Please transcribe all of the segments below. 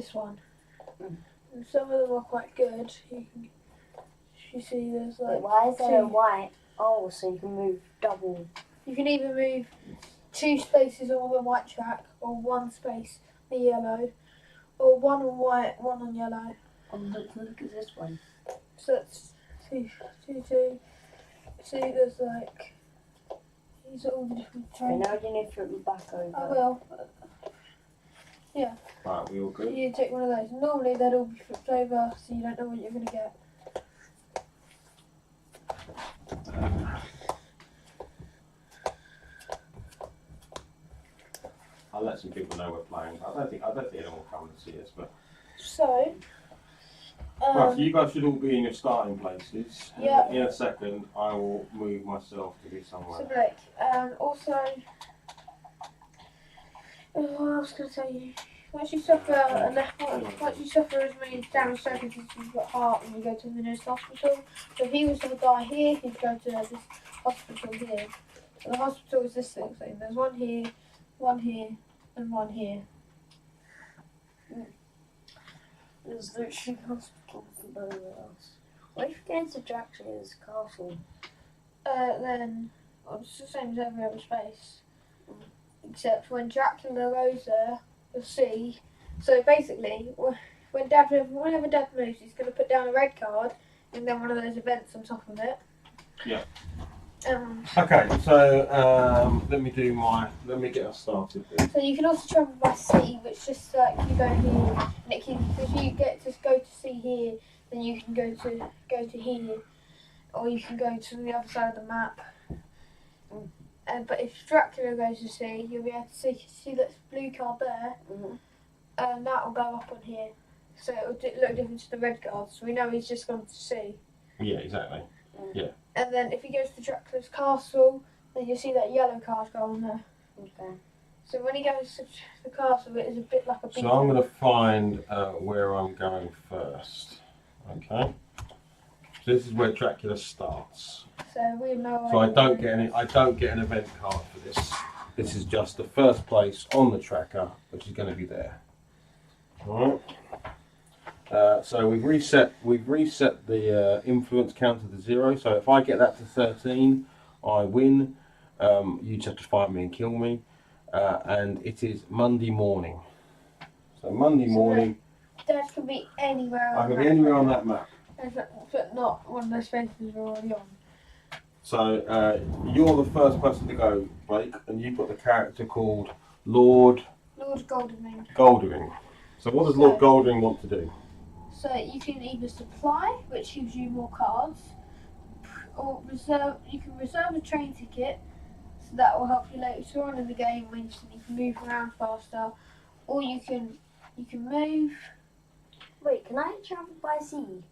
this one. And some of them are quite good. You see there's like... Wait, why is there a white? Oh, so you can move double. You can either move 2 spaces on the white track, or 1 space on the yellow, or 1 on white, 1 on yellow. Look at this one. So that's 2. See, there's like... These are all the different Okay, now you need to flip them back over. I will. Yeah. Right, we all good? You take one of those. Normally they'd all be flipped over, so you don't know what you're going to get. I'll let some people know we're playing. I don't think anyone will come and see us, but... So... right, so you guys should all be in your starting places. Yeah. In a second, I will move myself to be somewhere. So Blake, also... Oh, I was going to tell you... Once you suffer as many damage circumstances as you've got heart and you go to the nearest hospital. So if he was to die here, he'd go to this hospital here. So the hospital is this thing. So there's one here, and one here. There's literally hospitals nowhere else. What if you go to Dracula's castle? Then it's the same as every other space. Except when Dracula goes there, you'll see. So basically, whenever Dad moves, he's going to put down a red card and then one of those events on top of it. Yeah. Okay, so let me get us started. So you can also travel by sea, which just like you go here, and it can, if you get to go to sea here, then you can go to here, or you can go to the other side of the map. But if Dracula goes to sea, you'll be able to see that blue card there, and that will go up on here. So it will look different to the red card, so we know he's just gone to sea. Yeah, exactly. Yeah. And then if he goes to Dracula's castle, then you'll see that yellow card go on there. Okay. So when he goes to the castle, it is a bit like a beacon. So I'm going to find where I'm going first. Okay. So this is where Dracula starts. So we know. So I don't get an event card for this. This is just the first place on the tracker, which is going to be there. All right. So we've reset the influence counter to 0. So if I get that to 13, I win. You just have to fight me and kill me. And it is Monday morning. So Monday morning. Dad can be anywhere. I can be anywhere on that map. But not one of those spaces we're already on. So you're the first person to go, Blake, and you've got the character called Lord Goldering. Goldering. So what does Lord Goldering want to do? So you can either supply, which gives you more cards, or reserve. You can reserve a train ticket, so that will help you later on in the game when you can move around faster, or you can move. Wait, can I travel by sea?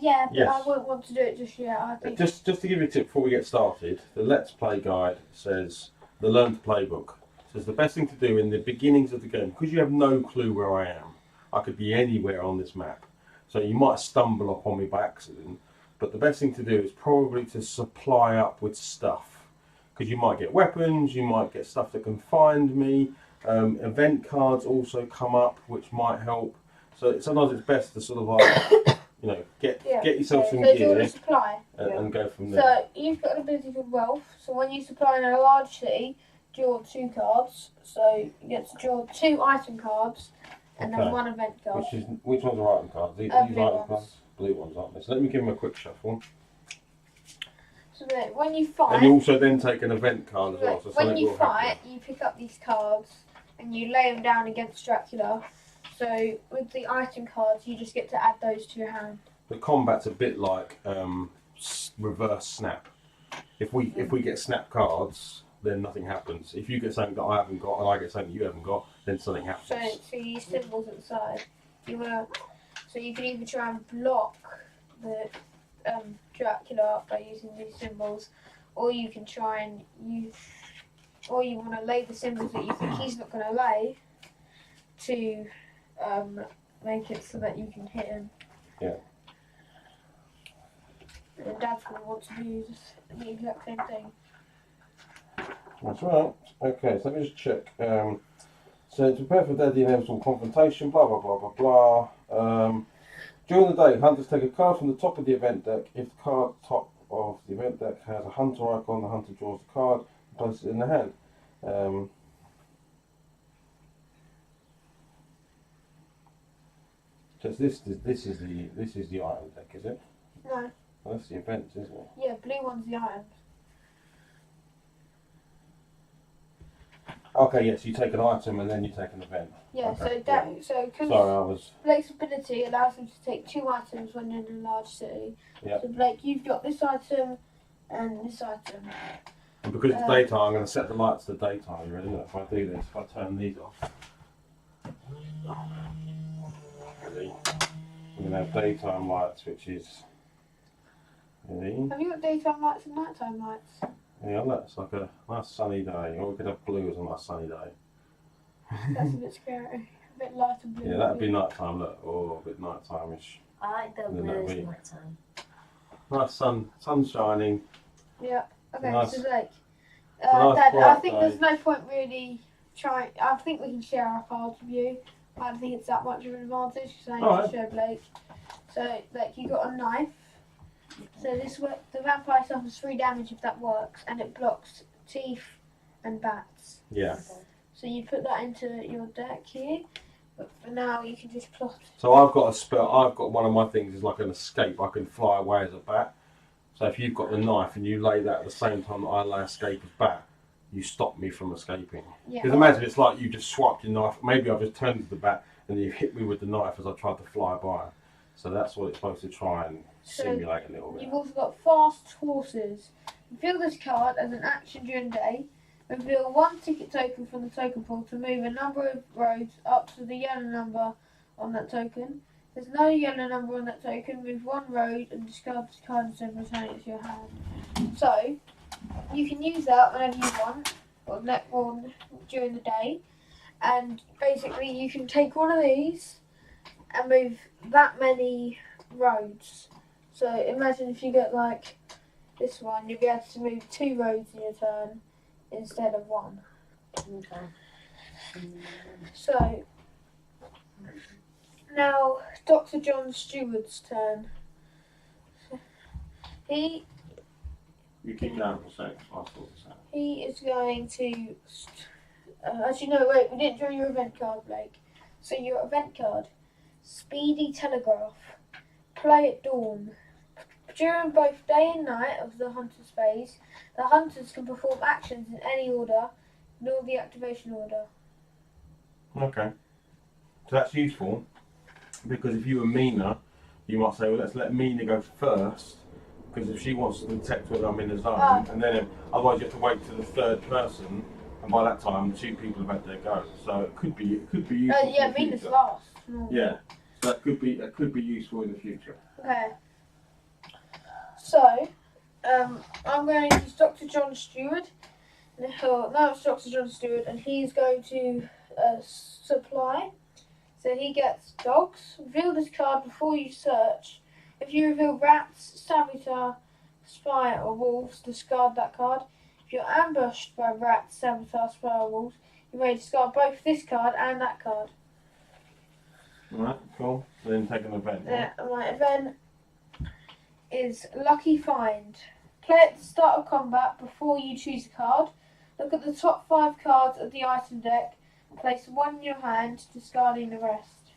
Yeah, but Yes. I won't want to do it just yet. I think. Just to give you a tip before we get started, the Let's Play guide says, the Learn to Play book says the best thing to do in the beginnings of the game, because you have no clue where I am. I could be anywhere on this map. So you might stumble upon me by accident, but the best thing to do is probably to supply up with stuff. Because you might get weapons, you might get stuff that can find me. Event cards also come up, which might help. So sometimes it's best to sort of like, you know, get yourself some gear and go from there. So you've got an ability called Wealth. So when you supply in a large city, draw 2 cards. So you get to draw 2 item cards and then 1 event card. Which ones are item cards? These item cards, blue ones, aren't they? So let me give them a quick shuffle. So then when you fight, and you also then take an event card as well. So when you fight, you pick up these cards and you lay them down against Dracula. So with the item cards, you just get to add those to your hand. The combat's a bit like reverse snap. If we get snap cards, then nothing happens. If you get something that I haven't got and I get something you haven't got, then something happens. So you use symbols at the side. So you can either try and block the Dracula by using these symbols, or you can try and use, or you want to lay the symbols that you think he's not going to lay to make it so that you can hit him. Yeah. And Dad's going to want to do the exact same thing. That's right. Okay, so let me just check. So to prepare for the inevitable confrontation, blah blah blah blah blah. During the day, hunters take a card from the top of the event deck. If the card top of the event deck has a hunter icon, the hunter draws the card and places it in the hand. So this is the item deck, is it? No. Well, that's the events, isn't it? Yeah, blue one's the items. Okay, yes, you take an item and then you take an event. Yeah, Okay, so because Sorry, I was. Blake's ability allows him to take 2 items when in a large city. Yeah. So Blake, you've got this item and this item. And because it's daytime, I'm going to set the lights to daytime. You ready? Look, if I do this, if I turn these off. Ready? We're going to have daytime lights, which is. Ready? Have you got daytime lights and nighttime lights? Yeah, look, it's like a nice sunny day. Or we could have blue as a nice sunny day. That's a bit scary. A bit lighter blue. Yeah, that'd be nighttime, look. Oh, a bit nighttime-ish. I like the And then blue that'll as be- night time. Nice sun shining. Yeah. Okay, Nice. so Blake. Nice Dad, I bright think day. there's no point really trying. I think we can share our cards with you. I don't think it's that much of an advantage because I need Alright. to share Blake. So, like, you got a knife. So the vampire suffers 3 damage if that works, and it blocks teeth and bats. Yeah. Okay. So you put that into your deck here, but for now you can just plot. So I've got a spell. I've got one of my things is like an escape. I can fly away as a bat. So if you've got the knife and you lay that at the same time that I lay escape as bat, you stop me from escaping. Yeah. Because imagine it's like you just swiped your knife. Maybe I've just turned to the bat and you hit me with the knife as I tried to fly by. So that's what it's supposed to try and So simulate a little bit. You've also got fast horses. Reveal this card as an action during the day. Reveal 1 ticket token from the token pool to move a number of roads up to the yellow number on that token. If there's no yellow number on that token, move 1 road and discard this card instead of returning it to your hand. So, you can use that whenever you want, or during the day. And basically you can take one of these and move that many roads. So imagine if you get like this one, you'll be able to move 2 roads in your turn instead of 1. Okay. So now Dr. John Stewart's turn. He You keep going for a sec. I'll sort this out. he is going to. Actually, no, wait. We didn't draw your event card, Blake. So your event card, Speedy Telegraph. Play at dawn. During both day and night of the hunter's phase, the hunters can perform actions in any order, ignore the activation order. Okay. So that's useful because if you were Mina, you might say, well, let's let Mina go first because if she wants to detect whether I'm in the zone, Ah. and then otherwise you have to wait till the 3rd person, and by that time 2 people have had their go. So it could be useful. Yeah, for the Mina's future. last. Yeah. So that could be useful in the future. Okay. So, I'm going to use Dr. John Stewart. Now it's Dr. John Stewart, and he's going to supply. So he gets dogs. Reveal this card before you search. If you reveal rats, saboteur, spy, or wolves, discard that card. If you're ambushed by rats, saboteur, spy, or wolves, you may discard both this card and that card. Alright, cool. So then take an event. My event is Lucky Find. Play at the start of combat before you choose a card. Look at the top 5 cards of the item deck. Place 1 in your hand, discarding the rest.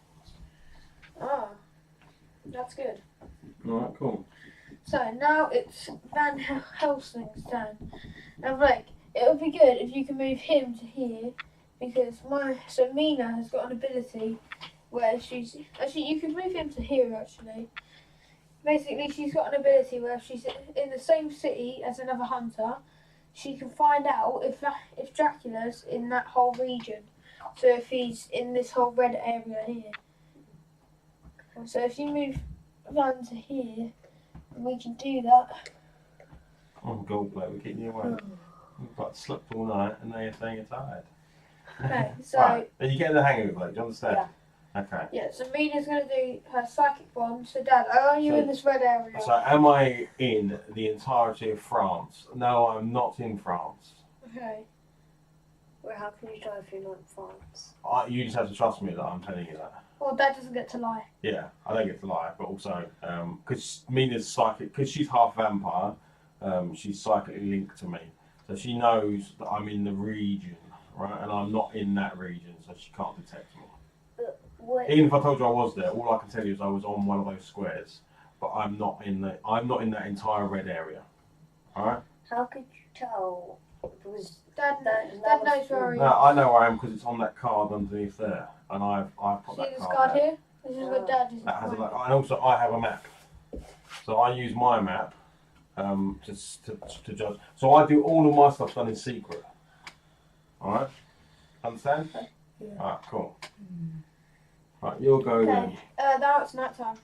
Ah, that's good. Alright, cool. So now it's Van Helsing's turn. Now, Blake, it would be good if you can move him to here because Mina has got an ability where she's actually you can move him to here actually. Basically, she's got an ability where if she's in the same city as another hunter, she can find out if Dracula's in that whole region. So if he's in this whole red area here. So if you move Van to here, we can do that. Oh, God, Blake, we're keeping you awake. You've like slept all night and now you're saying you're tired. Okay, so Right. Then you get the hang of it, Blake, do you understand? Yeah. Okay. yeah, so Mina's gonna do her psychic bond. So Dad, are you So- in this red area? So am I in the entirety of France? No, I'm not in France. Okay. Or how can you drive through night farms? You just have to trust me that I'm telling you that. Well, Dad doesn't get to lie. Yeah, I don't get to lie, but also because Mina's psychic, because she's half vampire, she's psychically linked to me, so she knows that I'm in the region, right, and I'm not in that region, so she can't detect me. Even if I told you I was there, all I can tell you is I was on one of those squares, but I'm not in that entire red area. All right. How could you tell? Because Dad knows where he is. No, I know where I am because it's on that card underneath there, and I've put See that this card card there. here? This is what Dad is. That has and also I have a map, so I use my map to judge. So I do all of my stuff done in secret. All right, understand? Yeah. All right, cool. Right, you'll go then. Now it's night time.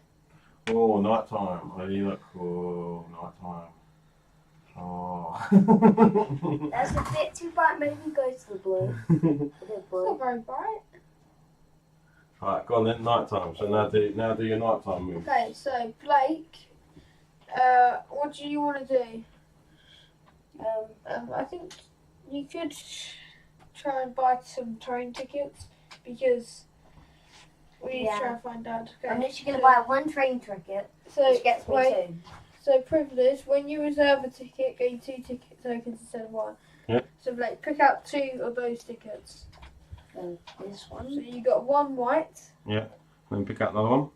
Oh, night time. Oh, you look. Oh, night time. Oh. That's a bit too bright. Maybe go to the blue. A bit It's blue. not very bright. Right, go on then. Night time. So now do your night time move. Okay, so Blake, what do you want to do? I think you could try and buy some train tickets because we need to try and find Dad. Okay. I'm literally going to buy one train ticket, which gets me two. So privilege, when you reserve a ticket, get you 2 ticket tokens instead of 1. Yeah. So Blake, pick out 2 of those tickets. So this So one. you got 1 white. Yeah. Then pick out another one.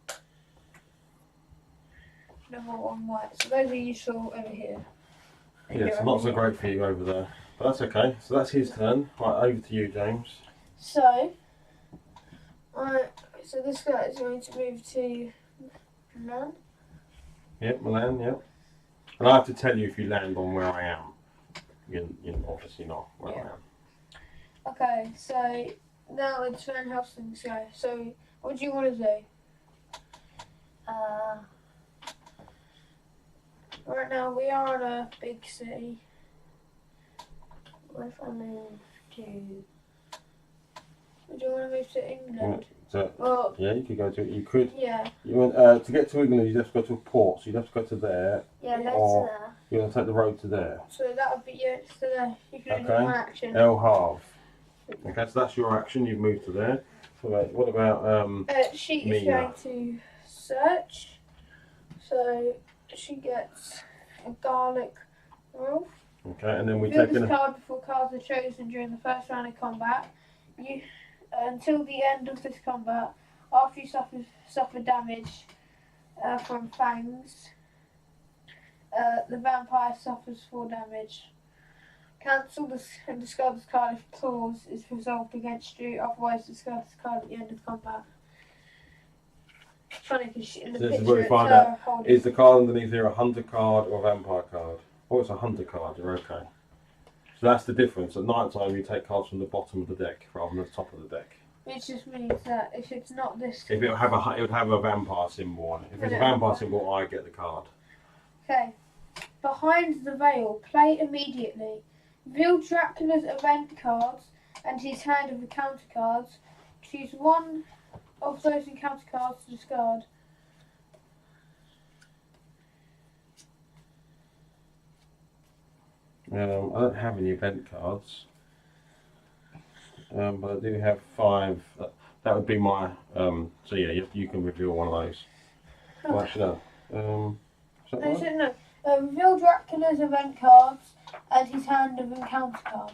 Another 1 white. So those are useful over here. Yeah, it's not so great for you over there. But that's okay. So that's his turn. Right, over to you, James. So, so this guy is going to move to Milan. Yep, Milan, yep. And I have to tell you if you land on where I am. You're obviously not where I am. Okay, so now it's Van Helsing's go. So, what do you want to do? Right now, we are in a big city. What if I move to... Do you want to move to England? So, Well, yeah, you could go to. You could. yeah. You want to get to England. You have to go to a port. So you'd have to go to there. Yeah, go Or- to there. You're going to take the road to there. So that would be your. So there, you can do Okay. one action. El Havre. Okay, so that's your action. You've moved to there. So what about She is Mina? going to search. So she gets a garlic roll. Okay, and then we Reveal take this in. card before cards are chosen during the first round of combat. You until the end of this combat, after you suffer damage from fangs, the vampire suffers 4 damage. Cancel this and discard this card if clause is resolved against you. Otherwise, discard this card at the end of combat. Funny because in the This is picture where we it's find her out. holding. Is the card underneath here a hunter card or a vampire card? Oh, it's a hunter card. You're okay. So that's the difference. At night time, you take cards from the bottom of the deck rather than the top of the deck. It just means that if it's not this. If it would have a vampire symbol on it. If it's a vampire symbol, I get the card. Okay. Behind the veil, play immediately. Reveal Dracula's event cards and his hand of encounter cards. Choose one of those encounter cards to discard. I don't have any event cards, but I do have 5. That would be my. So yeah, you can reveal one of those. Well, actually, no. Is that right? No. Reveal Dracula's event cards and his hand of encounter cards.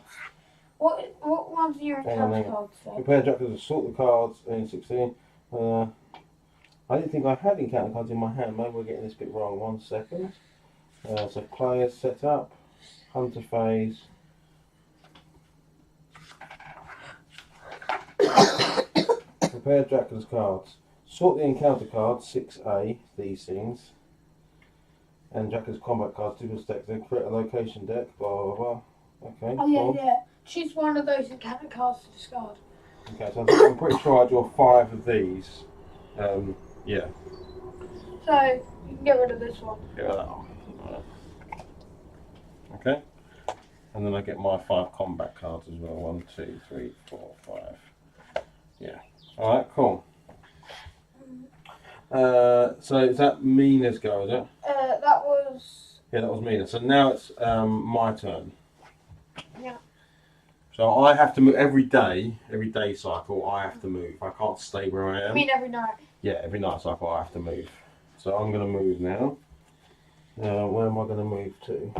What ones are your encounter cards? Compare Dracula's sort the cards in 16. I didn't think I had encounter cards in my hand. Maybe we're getting this bit wrong. 1 second. So players set up. Hunter phase. Prepare Dracula's cards. Sort the encounter cards, 6A, these things. And Dracula's combat cards, 2 stacks. Then create a location deck, blah blah blah. Okay. Oh yeah, cool. yeah. Choose one of those encounter cards to discard. Okay, so I'm pretty sure I draw 5 of these. Yeah. So you can get rid of this one. Get rid of that one. Okay. And then I get my 5 combat cards as well. 1, 2, 3, 4, 5. Yeah. Alright, cool. So is that Mina's go, is it? That was. Yeah, that was Mina. So now it's my turn. Yeah. So I have to move every day cycle. I have to move. I can't stay where I I am. mean every night. Yeah, every night cycle I have to move. So I'm going to move now. Where am I going to move to?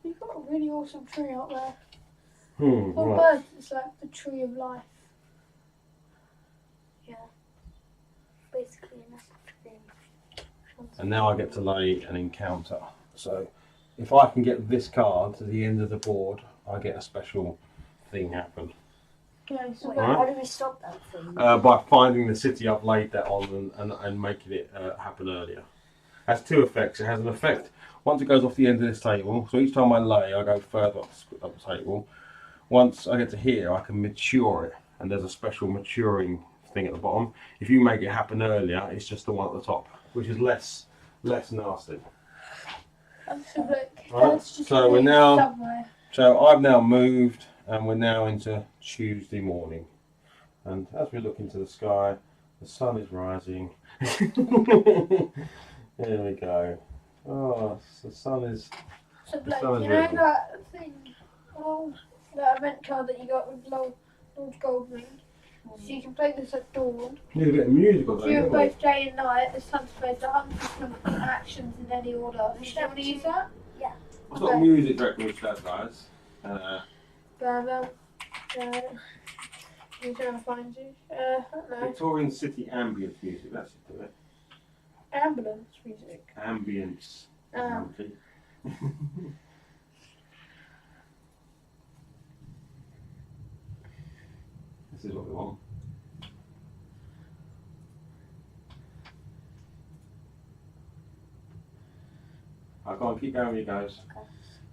You've got a really awesome tree up there. Right. Bird, it's like the tree of life. Basically, enough tree. And now I get to lay an encounter. So if I can get this card to the end of the board, I get a special thing happen. Okay, so Wait, Right. how do we stop that thing? By finding the city I've laid that on and making it happen earlier. It has two effects. It has an effect once it goes off the end of this table. So each time I lay, I go further up the table. Once I get to here, I can mature it. And there's a special maturing thing at the bottom. If you make it happen earlier, it's just the one at the top, which is less nasty. Right. So we're now. somewhere. So I've now moved, and we're now into Tuesday morning. And as we look into the sky, the sun is rising. There we go. Oh, the sun is. So The Blake, sun is you know rising. that thing, that event card that you got with Lord Goldring? So you can play this at dawn. Need a bit of music on If you there, were both day and night, the sun's supposed to hunt some actions in any order. Do you want to use that? I've got music records, that guys. Who's trying to find you? I don't know. Victorian City ambience music, that should do it. Ambulance music. Ambience. Okay. This is what we want. I've got to keep going with you guys.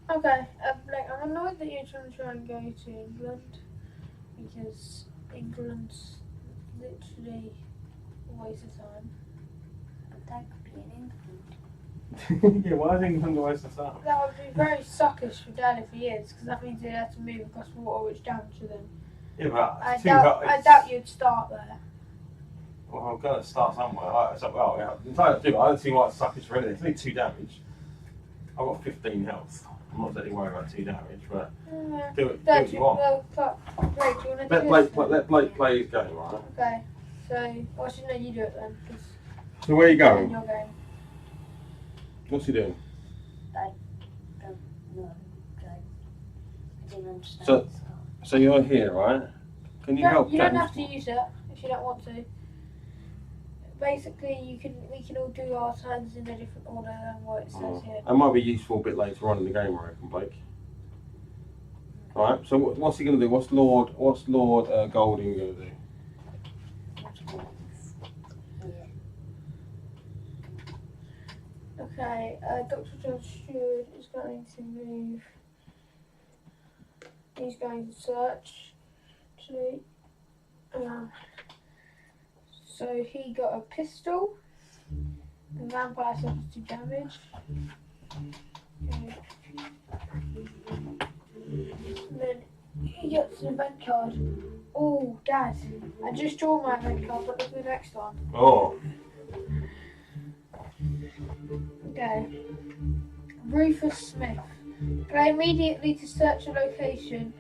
Okay, Blake, I'm annoyed that you're trying to try and go to England because England's literally a waste of time. But that could be in England. Yeah, why is England a waste of time? That would be very suckish for Dad if he is, because that means he'd have to move across water, which damages him. Yeah, but I it's too hot. doubt you'd start there. Well, I'm going to start somewhere. I don't see why it's suckish for anything. It's only 2 damage. I've got 15 health. I'm not really worried about 2 damage, but do it Dad, if you want. Blake, do you want to do this? Let Blake play his game, right? Okay, so, well, actually, no, you do it then, because So where are you in going? your game. What's he doing? I don't know. I didn't understand. So- So you're here, right? Can you help? You don't James? have to use it if you don't want to. Basically, we can all do our turns in a different order than what it says here. That might be useful a bit later on in the game, I reckon, Blake. Alright, so what's he going to do? What's Lord Golding going to do? Okay, Dr. John Stewart is going to move. He's going to search. Actually, so he got a pistol. The vampire suffers 2 damage. Okay. And then he gets an event card. Oh, Dad, I just drew my event card, but look at the next one. Oh, Okay. Rufus Smith. Play immediately to search a location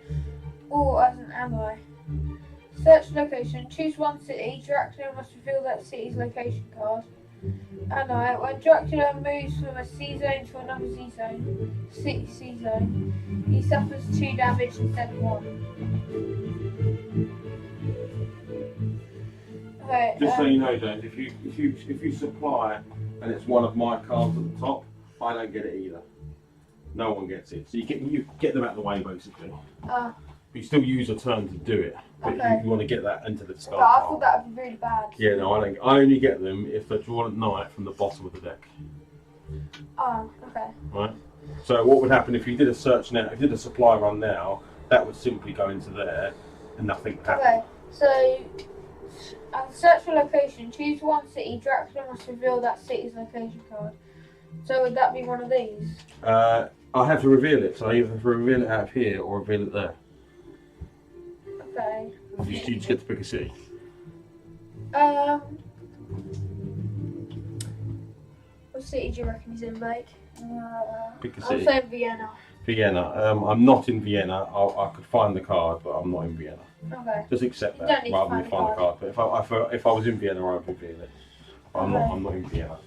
or as an ally. Search location. Choose one city. Dracula must reveal that city's location card. Ally. When Dracula moves from a C zone to another C zone, he suffers 2 damage instead of 1. Okay, just so you know, James, if you supply and it's one of my cards at the top, I don't get it either. No one gets it. So you get them out of the way basically. You still use a turn to do it, but Okay. you want to get that into the I start. thought that would be really bad. Yeah, no, I don't. I only get them if they're drawn at night from the bottom of the deck. Oh, okay. Right. So what would happen if you did a search now? If you did a supply run now, that would simply go into there, and nothing would happen. Okay, so search for location. Choose one city. Dracula must reveal that city's location card. So would that be one of these? I have to reveal it, so I either have to reveal it out of here or reveal it there. Okay. You just get to pick a city. What city do you reckon he's in, mate? Pick a I'm city. saying Vienna. Vienna. I'm not in Vienna. I could find the card, but I'm not in Vienna. Okay. Just accept You that don't need to rather than find find the card. But if I was in Vienna, I would reveal it. I'm not in Vienna.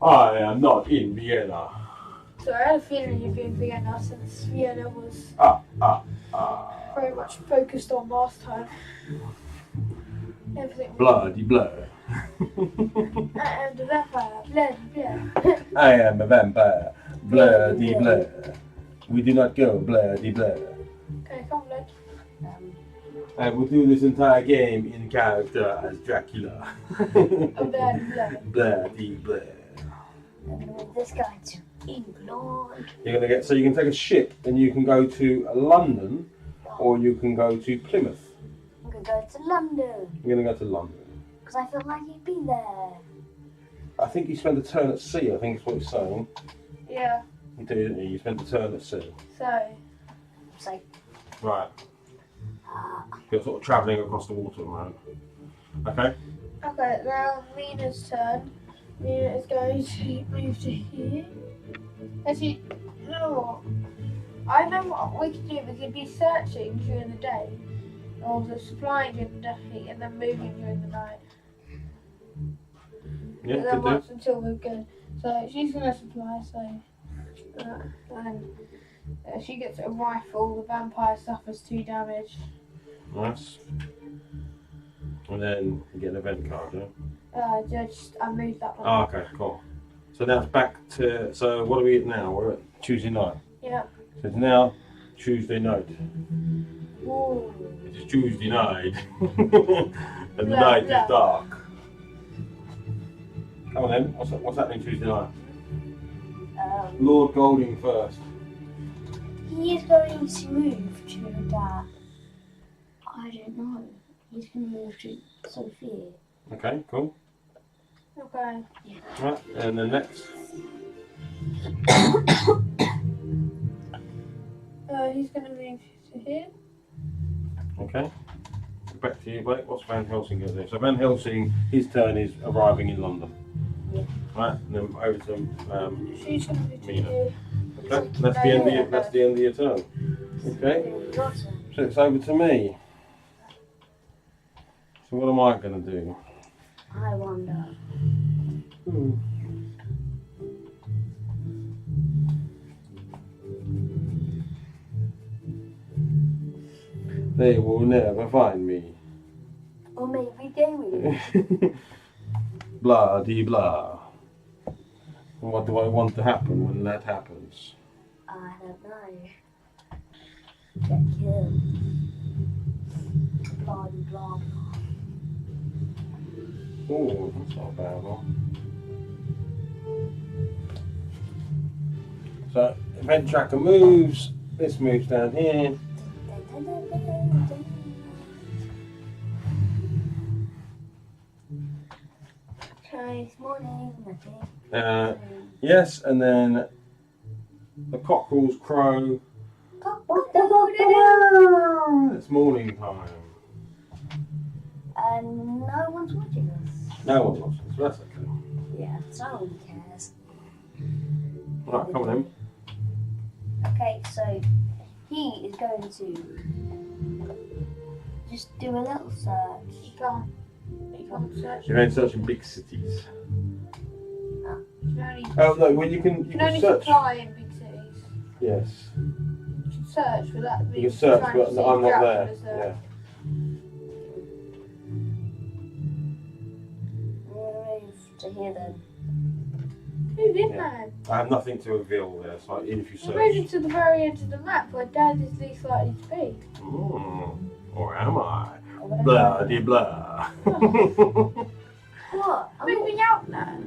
I am not in Vienna. So I had a feeling you'd be in Vienna since Vienna was very much focused on last time. Everything. Bloody blah. And the vampire, bloody blah. I am a vampire. Bloody blah. We do not go bloody blah. Okay, come on, Luke. I will do this entire game in character as Dracula. Oh, bloody blah. Bloody blah. I'm gonna move this guy to England. You're gonna get so you can take a ship and you can go to London, or you can go to Plymouth. I'm gonna go to London You're gonna go to London. because I feel like he'd be there. I think you spend a turn at sea. I think is what it's saying. Yeah, You do, didn't you? You spend a turn at sea. so. So, Right. You're sort of travelling across the water at the moment. Okay. Okay, now Mina's turn. Mina is going to move to here. Actually, you know what? I know what we could do. We could be searching during the day, or just flying during the day, and then moving during the night. Yeah, And then could do. once until we're good. So she's going to supply, so. And she gets a rifle, the vampire suffers 2 damage. Nice. And then you get an event card, yeah? I moved that one. Oh, okay, cool. So now it's back to, so what are we at now? We're at Tuesday night. Yeah. So it's now Tuesday night. Ooh. It's Tuesday night. And the night is dark. Come on then, what's happening Tuesday night? Lord Golding first. he is going to move to that. I don't know. He's going to move to Sophia. Okay, cool. Okay. Right, and then next. He's going to move to here. Okay. Back to you, Blake. What's Van Helsing going to do? So Van Helsing, his turn is arriving in London. Yeah. Right, and then over to She's going to move to Mina. here. Okay, that's the end of your, that's the end of your turn. Okay, Your turn. so it's over to me. So what am I going to do? I wonder. They will never find me. Or maybe they will. Blah de blah. And what do I want to happen when that happens? I don't know. Get killed. Blah blah blah. Oh, that's not a bad one. So, event tracker moves. This moves down here. Okay. This morning, I think. Yes, and then the cockerels crow. It's morning time. And no one's watching us. No one watches, so that's okay. Yeah, so no one cares. Right, come on in. Okay, so he is going to just do a little search. You can't search. You're only searching big cities. You can only, Oh no, well you can only search. supply in big cities. Yes, You can search for that. you can search, but I'm not there. Dracula's Yeah. Move to here then. Move in, Yeah. man. I have nothing to reveal there, so even if you We're moving search. to the very edge of the map where Dad is least likely to be. Or am I? Or whatever. Blah de blah. What? Moving out now.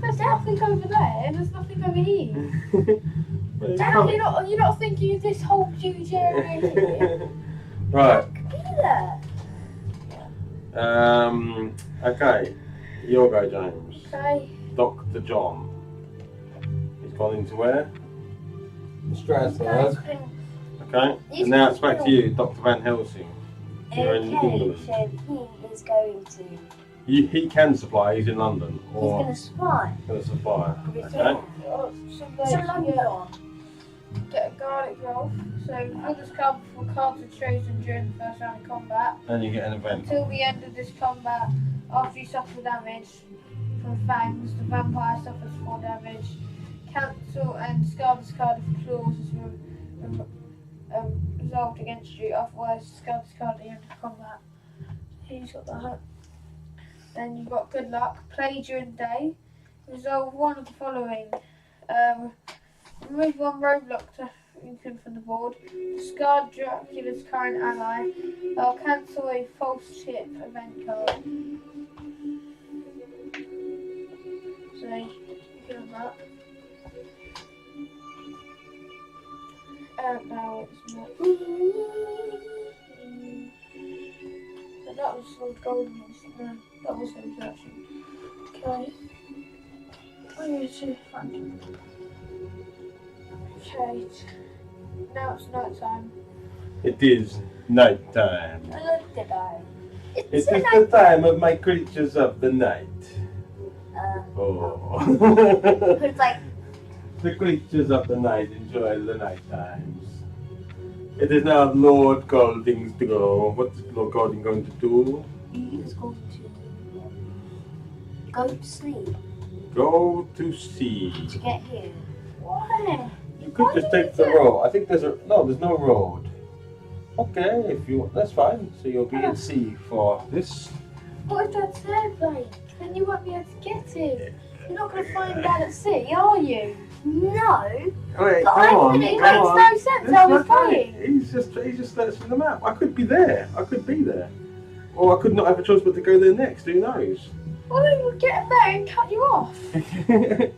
There's nothing over there. There's nothing over here. Dad, you're not thinking of this whole huge area here. Right. Be there. Okay. Your go, James. Okay. Dr. John. He's gone into where? Guys, Strasbourg. Okay. He's And now it's back gone to you, Dr. Van Helsing. You're in England. so he is going to. He can supply. He's in London. He's Or going to supply. going to supply. Yeah. Okay. So London. Get a garlic roll. So on this card before cards are chosen during the first round of combat. And you get an event. Until the end of this combat, after you suffer damage from fangs, the vampire suffers 4 damage. Cancel and discard this card if clause is resolved against you. Otherwise, discard this card at the end of combat. He's got that. Then you've got good luck. Play during day. Resolve one of the following. Remove 1 roadblock from the board. Discard Dracula's current ally. I'll cancel a false chip event card. So you can have that. No, it's not. But that was Lord Golden. No, that was him actually. Okay. Where is it? Okay. Now it's night time. It is night time. I looked at that. It is the time of my creatures of the night. Oh. It's like, The creatures of the night enjoy the night times. It is now Lord Golding's to go. What is Lord Golding going to do? he is going to go to sleep Go to sea. to get here. Why? You could just take the road. I think there's no road. Okay, if you that's fine. So you'll be at sea for this. What if Dad's there, Blake? Then you won't be able to get him. You're not going to find Dad at sea, are you? No. Wait, But come on. It makes come on. no sense. I was playing. He's just let us from the map. I could be there. I could be there. Or I could not have a choice but to go there next. Who knows? Well, then we'll get him there and cut you off.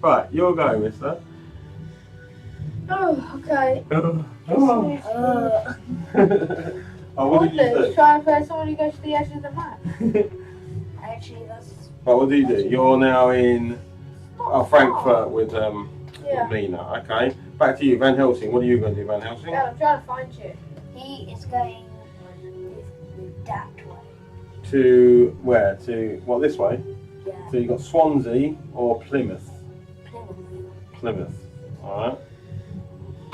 Right, you're going, mister. Oh, okay. Oh, what did you Wonders, do? try and find someone who goes to the edge of the map. Actually, that's. Right, what do you do? You're now in Frankfurt with Yeah. Mina. Okay. Back to you, Van Helsing. What are you going to do, Van Helsing? Dad, I'm trying to find you. He is going that way. To where? To what? This way? Yeah. So you got Swansea or Plymouth? Plymouth. Plymouth. Alright.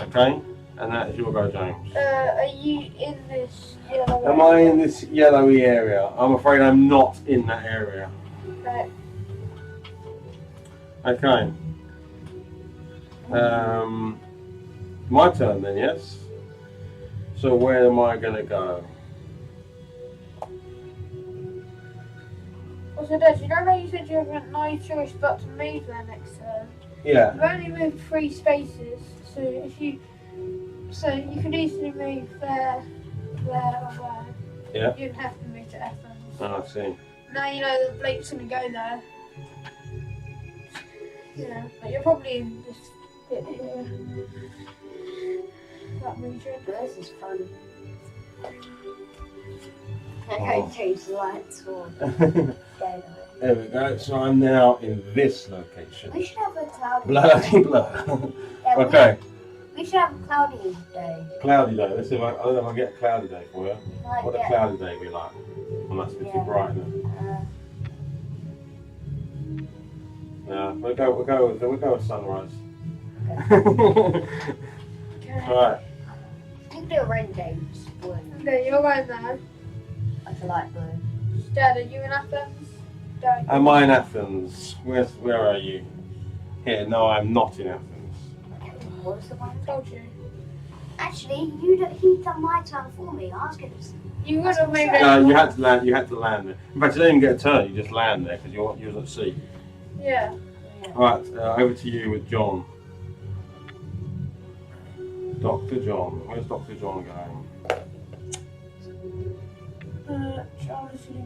Okay. And that is your go, James. Are you in this yellow Am I in this yellowy area? I'm afraid I'm not in that area. Okay. Okay. My turn then, yes? So where am I going to go? Also, Dad, you know how you said you have no choice but to move there next turn? Yeah. You've only moved 3 spaces, so you could easily move there, or there. Yeah. You don't have to move to Athens. Oh, I see. Now you know that Blake's gonna go there. Yeah, but you're probably in this bit here. That region. This is fun. Okay, change the lights for There we go. So I'm now in this location. We should have a cloudy Bloody blur. Yeah, Okay. We should have a cloudy day. Cloudy day. Let's see if I don't know if I get a cloudy day for you. Like, What a yeah, cloudy day be like. Unless it's too bright. No, we'll go with sunrise. Alright. You can do a rain day, just blue. Okay, you're going there. Like a light blue. Dad, are you in Athens? Dad. Am I in Athens? Where are you? Here, no, I'm not in Athens. What was the one? I told you. Actually, he done my turn for me. I was going to say. You would have moved No, it. you had to land. You had to land there. In fact, you didn't even get a turn. You just land there because you're at sea. Yeah. Right, over to you with John. Dr. John. Where's Dr. John going? Charlie's gonna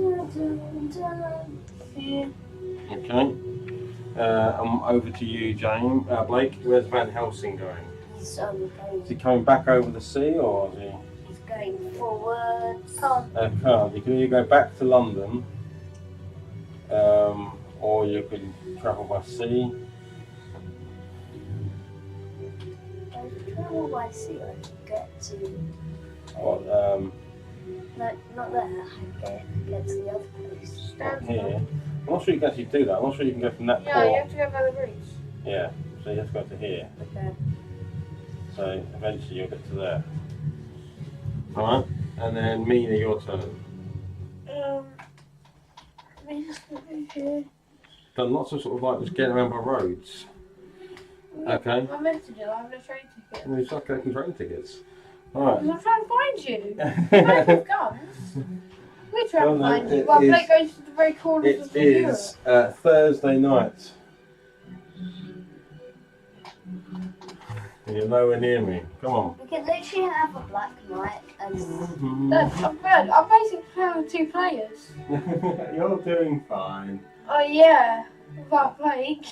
go. Here. Okay. I'm over to you, James. Blake, where's Van Helsing going? He's Is he coming back over the sea or is he? He's going forwards. Can't. You can either go back to London, or you can travel by sea. Travel by sea, I can get to What, No, not there. Get to the other place. Stand here? still. I'm not sure you can actually do that. I'm not sure you can go from that Yeah, you port. have to go by the routes. Yeah, so you have to go to here. Okay. So eventually you'll get to there. Alright, and then Mina, your turn. Mina's not here. Done lots of sort of like just getting around by roads. Okay. I'm meant to do. I have no train ticket. And you start collecting train tickets. Alright. Because I'm trying to find you. Back with guns. We're trying Well, to no, find you. it Well, is- Blake goes to the very corners It of Europe. is Thursday night. You're nowhere near me. Come on. We could literally have a black night and I'm basically playing with 2 players. You're doing fine. Oh yeah, without Blake.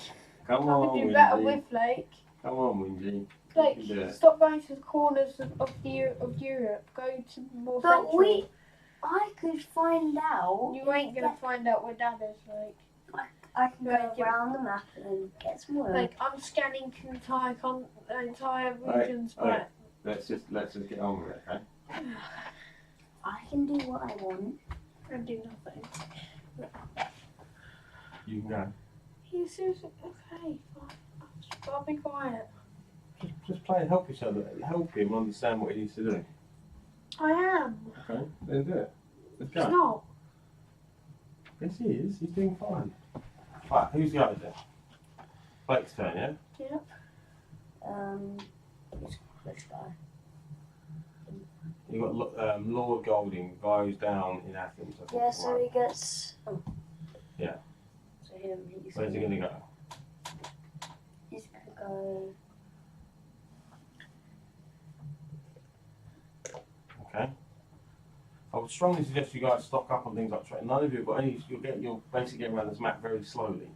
Come I on, could do better Windy. with Blake. Come on, Windy. Blake, You can do it. stop going to the corners of Europe. Go to more central. But I could find out. You ain't gonna find out where Dad is, Blake. I can Right, go around the map and get some work. Like I'm scanning the entire regions, Alright. Let's just get on with it, okay? I can do what I want. and do nothing. You can go. You seriously? Okay, fine. I'll be quiet. Just play and help each other. Help him understand what he needs to do. I am. Okay, then do it. Let's It's go. not. Yes, he is. He's doing fine. Right, who's the other then? Blake's turn, yeah? Yep. Which guy? You've got Lord Golding, guy who's down in Athens. I think, Yeah, so right? he gets. Oh. Yeah. So he's Where's he going to go? He's gonna go. Okay. I would strongly suggest you guys stock up on things like train. None of you have got any. You'll basically get around this map very slowly.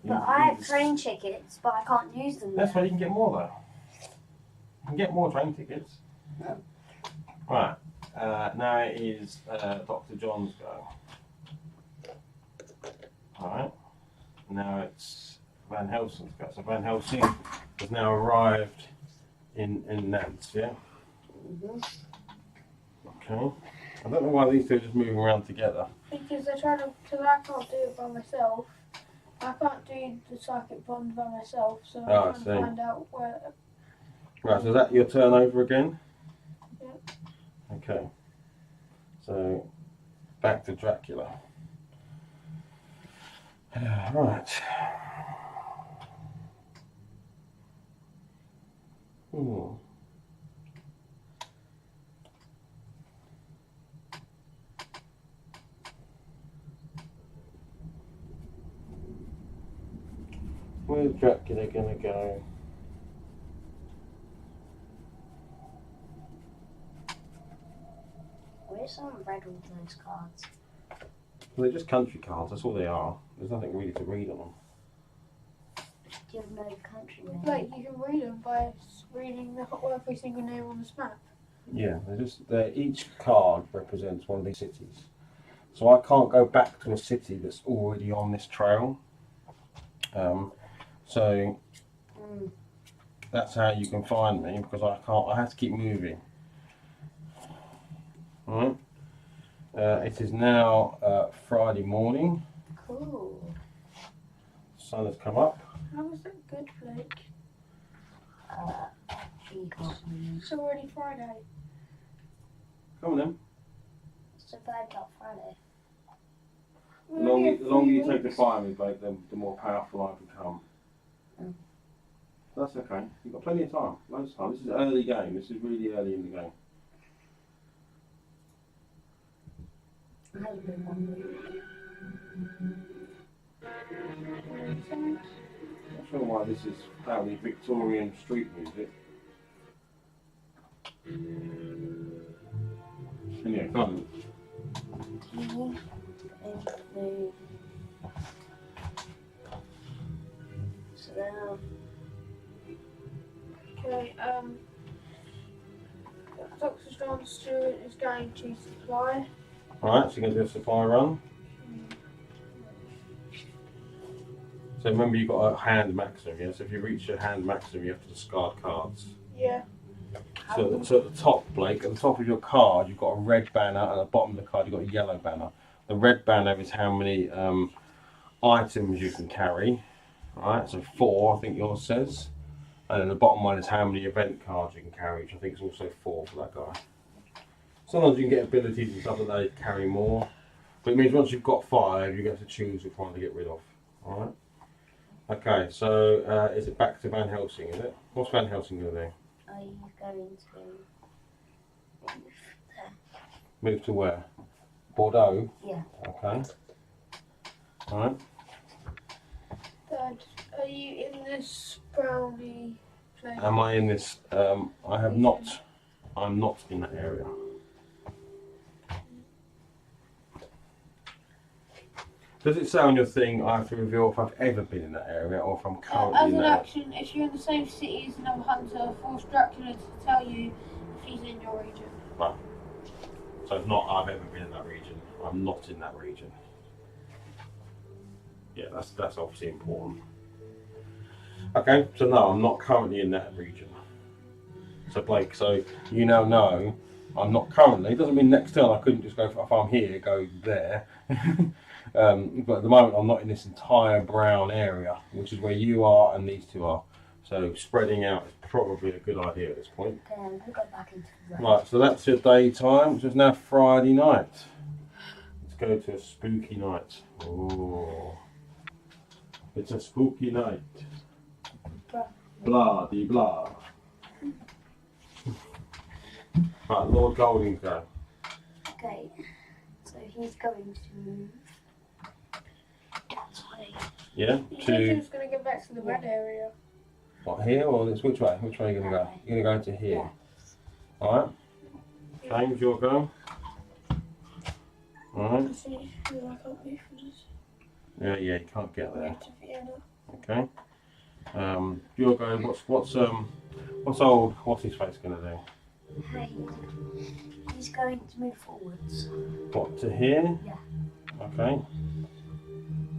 But I have train tickets, but I can't use them. That's now. why you can get more though. You can get more train tickets. No. Right. Now it is Dr. John's go. Alright. Now it's Van Helsing's go. So Van Helsing has now arrived in Nantes, yeah? Mhm. Okay. I don't know why these two are just moving around together. Because they're trying to. Because I can't do it by myself. I can't do the psychic bond by myself, so I'm Oh, I trying to see. find out where. Right, so is that your turn over again? Yep. Okay. So, back to Dracula. Right. Hmm. Where's Dracula gonna go? Where's someone read all those cards? Well, they're just country cards, that's all they are. There's nothing really to read on them. Do you know the country name? Like you can read them by reading every single name on this map. Yeah, each card represents one of these cities. So I can't go back to a city that's already on this trail. So that's how you can find me, because I have to keep moving. Alright. It is now Friday morning. Cool. Sun has come up. How was that good, Blake? You can't remember. It's already Friday. Come on then. What's so bad about Friday? The longer you take to find me, Blake, the more powerful I become. Mm. That's okay. You've got plenty of time. Loads of time. This is an early game. This is really early in the game. I had a good one. Not sure why this is apparently Victorian street music. Anyway, come on. So now, Okay, Dr. John Stewart is going to supply. Alright, so you're going to do a supply run. So remember you've got a hand maximum, yeah? So if you reach your hand maximum, you have to discard cards. Yeah. So at the top, Blake, at the top of your card, you've got a red banner, and at the bottom of the card, you've got a yellow banner. The red banner is how many items you can carry. Right, so 4, I think yours says. And then the bottom one is how many event cards you can carry, which I think is also 4 for that guy. Sometimes you can get abilities and stuff that they carry more. But it means once you've got 5, you get to choose which one to get rid of. Alright? Okay, so is it back to Van Helsing, is it? What's Van Helsing going to do? Are you going to move there? Move to where? Bordeaux? Yeah. Okay. Alright. Dad, are you in this brownie place? Am I in this? I have not. I'm not in that area. Does it say on your thing I have to reveal if I've ever been in that area or if I'm currently As in an that? action, if you're in the same city as another hunter, force Dracula to tell you if he's in your region. Right. So it's not I've ever been in that region. I'm not in that region. Yeah, that's obviously important. Okay, so no, I'm not currently in that region. So Blake, so you now know I'm not currently. It doesn't mean next turn I couldn't just go for, if I'm here, go there. But at the moment I'm not in this entire brown area, which is where you are and these two are. So spreading out is probably a good idea at this point. Okay, I'm going to go back into the room. Right, so that's your daytime. So it's now Friday night. Let's go to a spooky night. Oh, it's a spooky night. Blah de blah. Right, Lord Golding's go. Okay, so he's going to move that way. Yeah, He's to just going to get back to the red area. what, here or this? Which way? Which way are you going to go? You're going to go to here. Alright. James, your go. Alright. See who I can't move from this. Yeah, you can't get there. To Vienna. Okay. Your go. What's old? What's his face going to do? Hey, he's going to move forwards. What, to here? Yeah. Okay.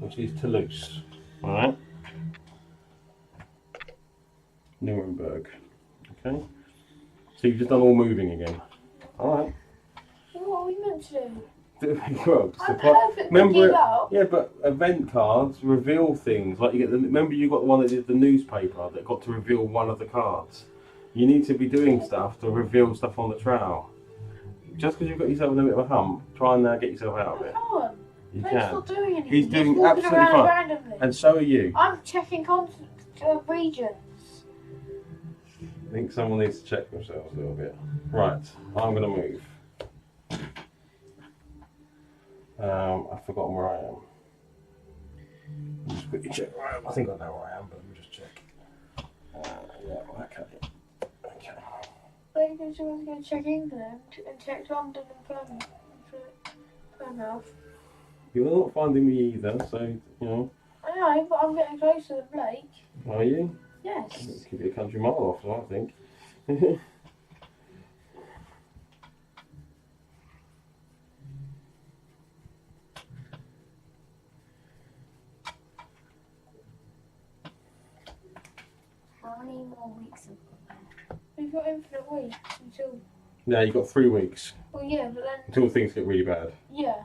Which is Toulouse. Alright. Nuremberg. Okay. So you've just done all moving again. Alright. What are we meant to do? Well, I'm perfectly remember, geared up. yeah, but event cards reveal things. Like you get remember you got the one that did the newspaper that got to reveal one of the cards. You need to be doing stuff to reveal stuff on the trail. Just because you've got yourself in a bit of a hump, try and get yourself out of it. Come on. You He's can. not doing anything. He's doing walking absolutely around fine. randomly. And so are you. I'm checking regions. I think someone needs to check themselves a little bit. Right, I'm going to move. I've forgotten where I am. Just quickly check where I am. I think I know where I am, but let me just check. Yeah, okay. Okay. I think someone's going to check England and check London and Plymouth. You're not finding me either, so, you know. I know, but I'm getting closer than Blake. Are you? Yes. It could be a country mile off, so I think. How many more weeks have we got? We've got infinite weeks until. Yeah, you've got 3 weeks Well, yeah, but then. until things get really bad. Yeah.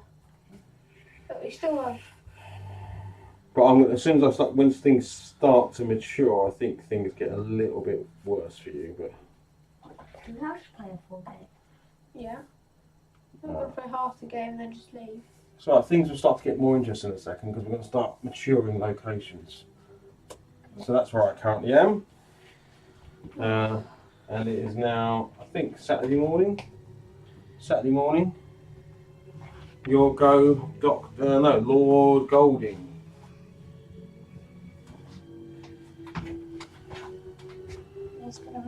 But we still have. But as soon as I start, when things start to mature, I think things get a little bit worse for you. But Do we have to play a full game? Yeah. We're going to play half the game and then just leave. so things will start to get more interesting in a second because we're going to start maturing locations. So that's where I currently am, and it is now I think Saturday morning. Saturday morning. You'll go, Lord Golding.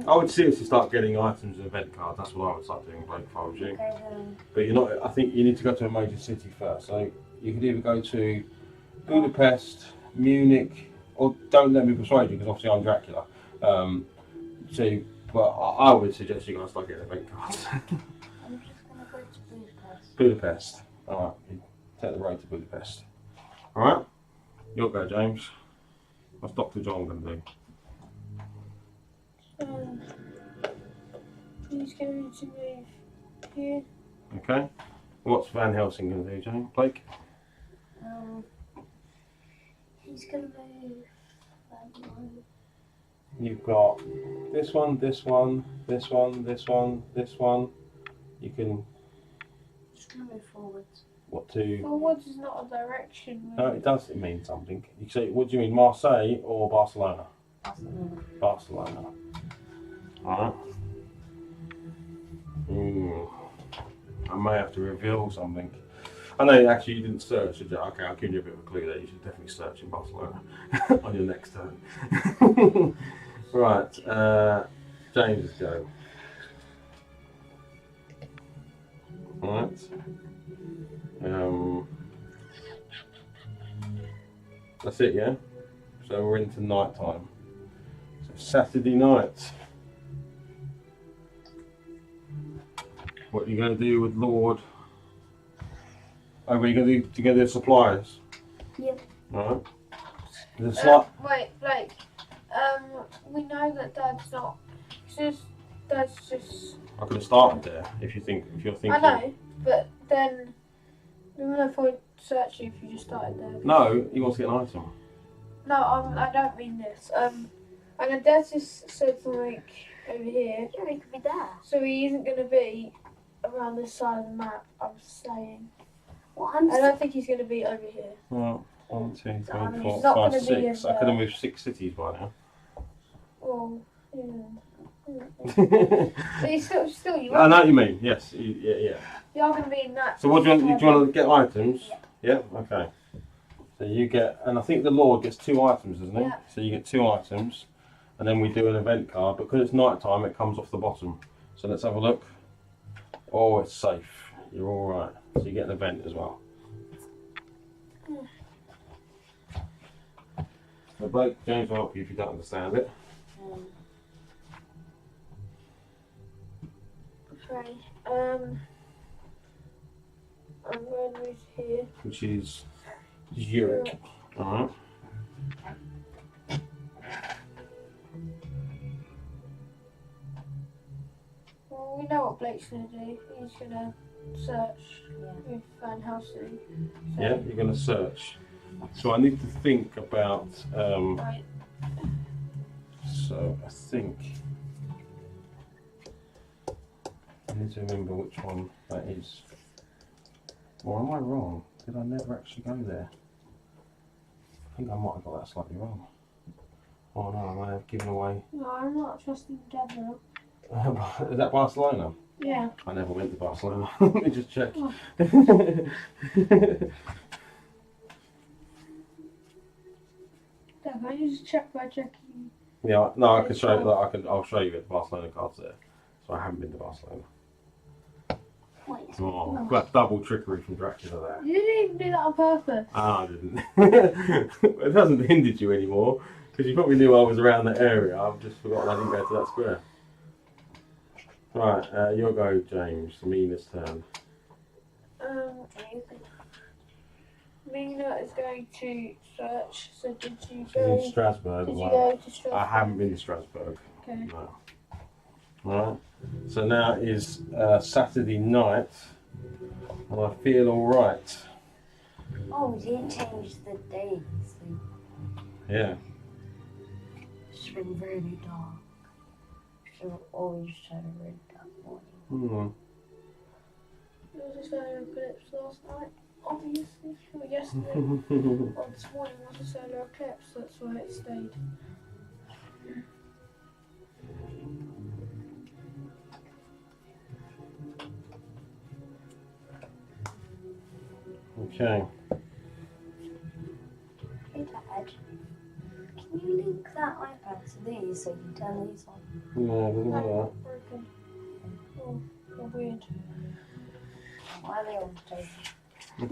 I would seriously start getting items and event cards. That's what I would start doing, Blake, if I was you. Okay, then. But you're not. I think you need to go to a major city first. So you could either go to Budapest, Munich, or don't let me persuade you because obviously I'm Dracula. But I would suggest you guys start getting event cards. I'm just going to go to Budapest. Budapest. All right, you take the road to Budapest. All right, you'll go, James. What's Dr. John going to do? He's going to move here. Okay. What's Van Helsing going to do, Jane? Blake? He's gonna move that way. You've got this one, this one, this one, this one, this one. You can, Just gonna move forwards. what to? Forwards is not a direction. No, it does mean something. You say, what do you mean, Marseille or Barcelona? Barcelona. Barcelona. Alright. I may have to reveal something. I know actually you didn't search, did you? Okay, I'll give you a bit of a clue there. You should definitely search in Barcelona on your next turn. Right, James, go. Alright. That's it, yeah? So we're into night time. So Saturday night. What are you going to do with Lord? Oh, what are you going to do together with suppliers? Yep. Alright. There's a slight... Wait, Blake. We know that Dad's not. Dad's just. I could have started there if you're thinking. I know, but then there's no point searching if you just started there. No, he wants to get an item. No, I don't mean this. And then Dad just said something over here, Yeah, he could be there. so he isn't going to be around this side of the map. I'm saying. Well, I'm I don't think he's going to be over here. Well, 1, 2, 3, He's 4, not 5, gonna be 6. in I could have moved 6 cities by now. Well, but he's still you I are. know what you mean. Yes. Yeah. You are going to be in that. So what do you want to get items? Yeah. Okay. So you get, and I think the Lord gets 2 items, doesn't he? Yeah. So you get 2 items, and then we do an event card. Because it's night time, it comes off the bottom. So let's have a look. Oh, it's safe. You're all right. So you get an event as well. So Blake, James will help you if you don't understand it. Okay. I'm going to move here. Which is Zurich. Alright. Well, we know what Blake's going to do. He's going to search with Van Helsing. So, Yeah, you're going to search. So I need to think about. Right. So I think I need to remember which one that is. Or am I wrong? Did I never actually go there? I think I might have got that slightly wrong. Oh no, I may have given away. No, I'm not trusting Dad now. Is that Barcelona? Yeah. I never went to Barcelona. Let me just check. Oh. Dad, can you just check by checking? Yeah, no, I can show you. I'll show you the Barcelona cards there. So I haven't been to Barcelona. Wait. Oh, that's double trickery from Dracula there. You didn't even do that on purpose. Ah, I didn't. It hasn't hindered you anymore because you probably knew I was around that area. I've just forgotten I didn't go to that square. Right, your go, James. Mina's turn. Mina is going to search. So did you She's go? in Strasbourg. Did you Well, go to Strasbourg? I haven't been to Strasbourg. Okay. No. Right. So now is Saturday night, and I feel all right. Oh, we didn't change the dates. Yeah. It's been really dark. So always try to read that morning. There was a solar eclipse last night, obviously. Or yesterday. Or this morning was a solar eclipse, that's why it stayed. Okay. Hey Dad, can you link that iPad to these so you can turn these on? No, doesn't matter. Broken. Oh, weird. Why are they on the table?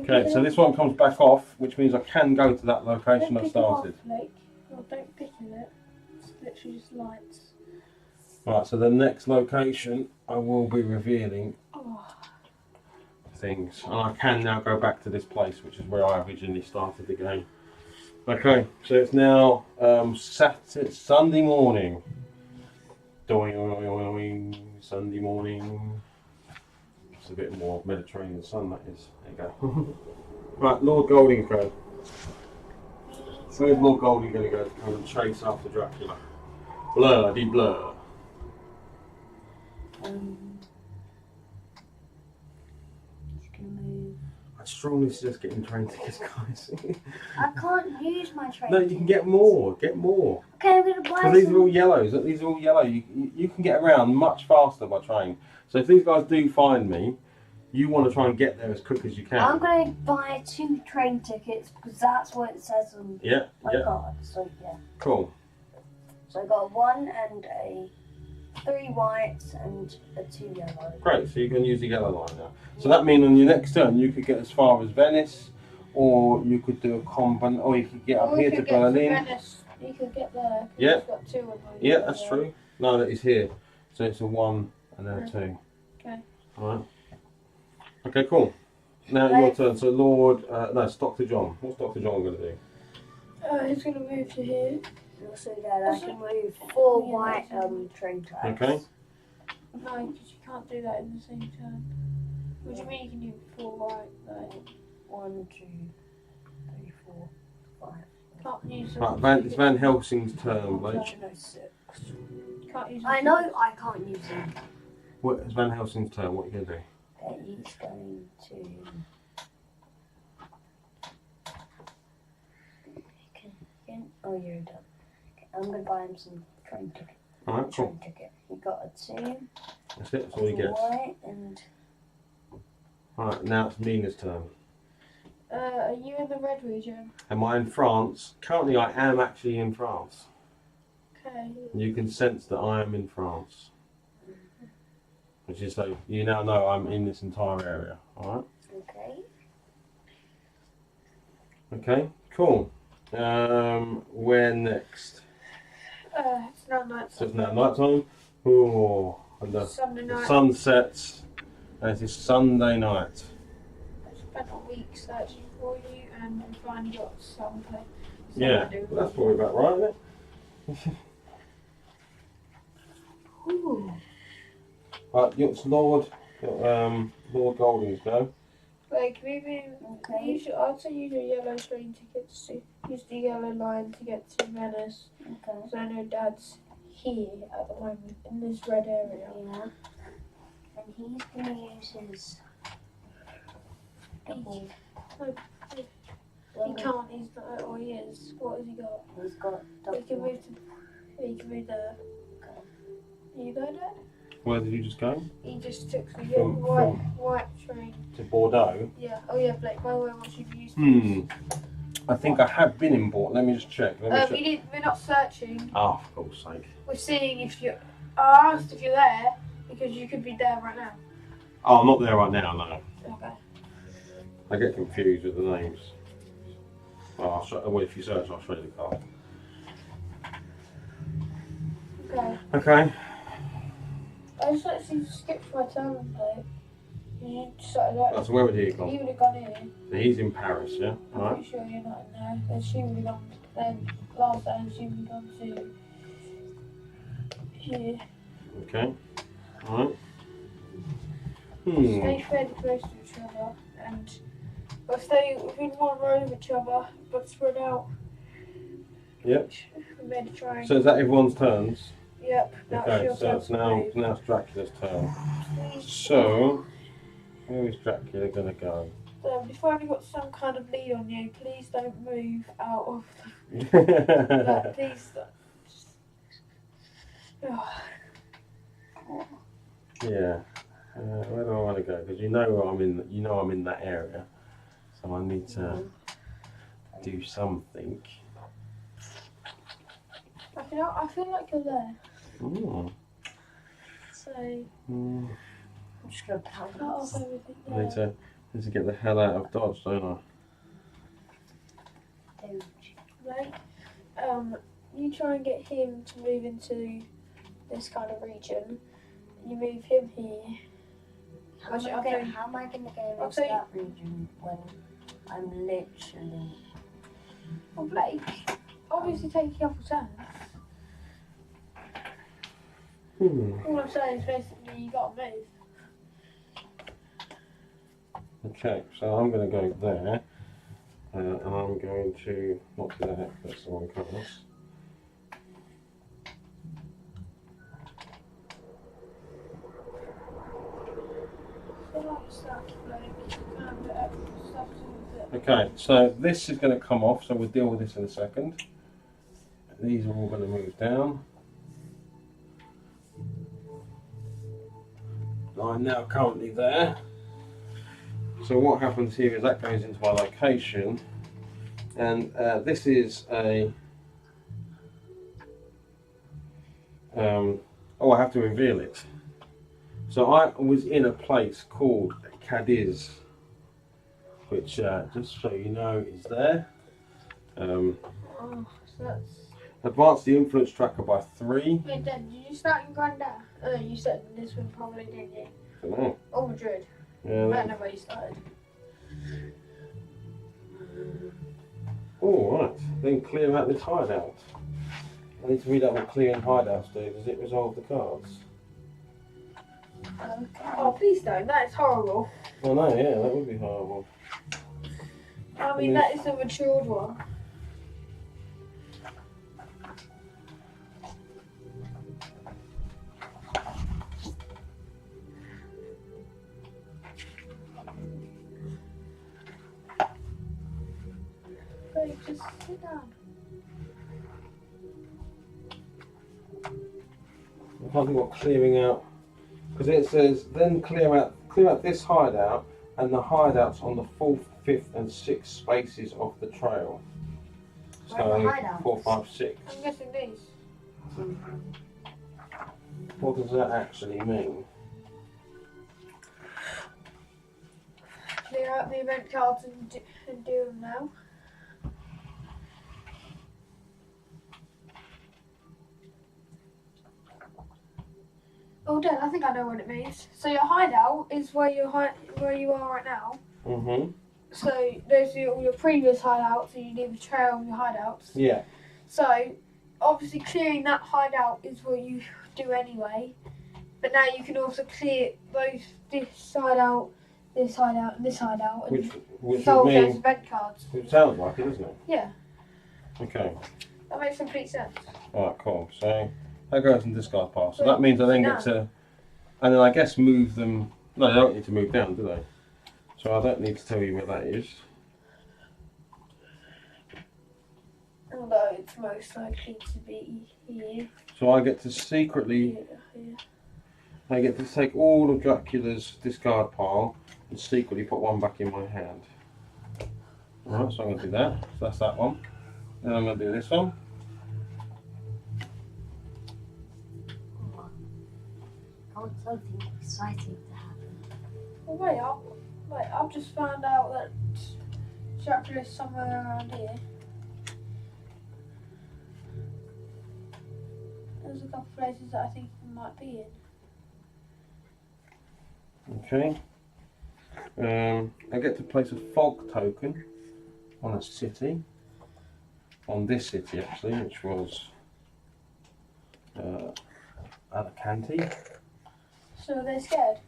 Okay, so this one comes back off, which means I can go to that location Don't I pick it off, started. Blake. Oh, don't pick at it. It's literally just lights. Right, so the next location I will be revealing Oh, things, and I can now go back to this place, which is where I originally started the game. Okay, so it's now Sunday morning. So Sunday morning. It's a bit more Mediterranean sun, that is. There you go. Right, Lord Golding's go. Where's Lord Golding going to go to come and chase after Dracula? Bloody blur. He's gonna move. I strongly suggest getting train tickets, guys. I can't use my train. No, you can get more. Get more. Okay, I'm gonna buy Because these some. are all yellows. These are all yellow. You can get around much faster by train. So if these guys do find me, you want to try and get there as quick as you can. I'm gonna buy 2 train tickets because that's what it says on my card. So yeah. Cool. So I got a 1 and a 3 whites and a 2 yellow. Great. So you can use the yellow line now. So that means on your next turn you could get as far as Venice, or you could do a combine, or you could get up here to Berlin. You could get there. Yeah. You've got 2 of them. Yeah, that's true. No, that is here. So it's a 1 and then a 2. Okay. Alright. Okay, cool. Now your turn. So Lord, no, it's Dr. John. What's Dr. John going to do? He's going to move to here. Also, Dad, I can move 4 white train tracks. Okay. No, because you can't do that in the same turn. What do you mean you can do 4 white? Like 1, 2, 3, 4, 5. Can't use Right, it's Van Helsing's turn, Blake. No, 6. Can't use I know I can't use them. What, it's Van Helsing's turn. What are you going to do? He's going to. Oh, you're done. Okay, I'm going to buy him some train ticket. Alright, cool. Train ticket. He got a 2. That's it. That's all he gets. White and. Alright, now it's Nina's turn. Are you in the red region? Am I in France? Currently, I am actually in France. Okay. You can sense that I am in France. Which is so you now know I'm in this entire area. Alright? Okay. Okay, cool. Where next? It's now night. So it's now night time. Oh, and the Sunday night. sun sets. And it is Sunday night. I spent a week searching for you and we finally got something. Yeah, that's probably about right, isn't it? Ooh. Right, it's Lord Golding's go. Like maybe Okay. I'd say use your yellow train tickets to use the yellow line to get to Venice. Okay. Because I know Dad's here at the moment in this red area. Yeah. And he's going to use his. Double. He can't. He's not. Or he is. What has he got? He's got double. He can move to. He can move there. Okay. You go there? Where did you just go? He just took the From- white train. To Bordeaux. Yeah. Oh yeah, Blake. By the way, once you've used I think I have been in Bordeaux. Let me just check. we're not searching. Oh, for God's sake. We're seeing if you. I asked if you're there because you could be there right now. Oh, I'm not there right now, no. Okay. I get confused with the names. Oh, well, if you search, I'll show you the card. Okay. Okay. I just actually skipped my turn, Blake. You started like. So where would he have He gone? would have gone here. So he's in Paris, yeah? I'm Alright. pretty sure you're not in there. Then she would have gone. Then last time she would have gone to here. Okay. Alright. Stay fairly close to each other, and but stay within one row of each other, but spread out. Yep. We made a triangle. So is that everyone's turns? Yep. Now Okay, she'll so have it's to now move. it's Dracula's turn. Please. So, where is Dracula going to go? If I've got some kind of lead on you, please don't move out of the. Like, please don't. Oh. Yeah. Where do I want to go? Because you know I'm in. You know I'm in that area, so I need to do something. I feel like you're there. Mm. So Mm. I'm just going to pound cut off everything I there. need to get the hell out of Dodge, don't it. Right? You try and get him to move into this kind of region. You move him here. How am I going to go I'll into tell you- that region when I'm literally. Well, Blake, obviously take a couple turns. All I'm saying is basically you got to move. Okay, so I'm going to go there, and I'm going to not do that. That's the wrong colours. Okay, so this is going to come off, so we'll deal with this in a second. These are all going to move down. I'm now currently there. So what happens here is that goes into my location, and this is a oh, I have to reveal it. So I was in a place called Cadiz, which just so you know is there. Oh, so that's... Advanced the influence tracker by 3. Wait, Dad, did you start in Grandad? You said this one probably, didn't you? I don't know. Oh, Madrid. Yeah, I don't know where you started. All right, then clear out this hideout. I need to read out what clearing hideouts do. Does it resolve the cards? Oh, please don't. That is horrible. Oh no, yeah, that would be horrible. I mean, that is a matured one. Babe, just sit down. I haven't got clearing out, because it says then clear out this hideout and the hideouts on the 4th, 5th and 6th spaces of the trail. So Where are the hideouts? 4, 5, 6. I'm guessing these. What does that actually mean? Clear out the event cards and do them now. Oh, Dad, I think I know what it means. So your hideout is where you are right now. Mm-hmm. So those are all your previous hideouts, and you leave a trail of your hideouts. Yeah. So obviously clearing that hideout is what you do anyway. But now you can also clear this hideout, and this hideout, and Which resolve would those mean, event cards. it sounds like it, doesn't it? Yeah, Okay. that makes complete sense. Alright, cool. So that goes in discard pile. So that means I then get to, and then I guess move them. No, they don't need to move down, do they? So I don't need to tell you where that is. Although it's most likely to be here. So I get to secretly, Here. I get to take all of Dracula's discard pile and secretly put one back in my hand. Alright, so I'm going to do that. So that's that one. Then I'm going to do this one. I want something exciting to happen. Well, wait, I've just found out that Dracula is somewhere around here. There's a couple of places that I think he might be in. Okay. I get to place a fog token on a city. On this city actually, which was Alicante. So they're scared.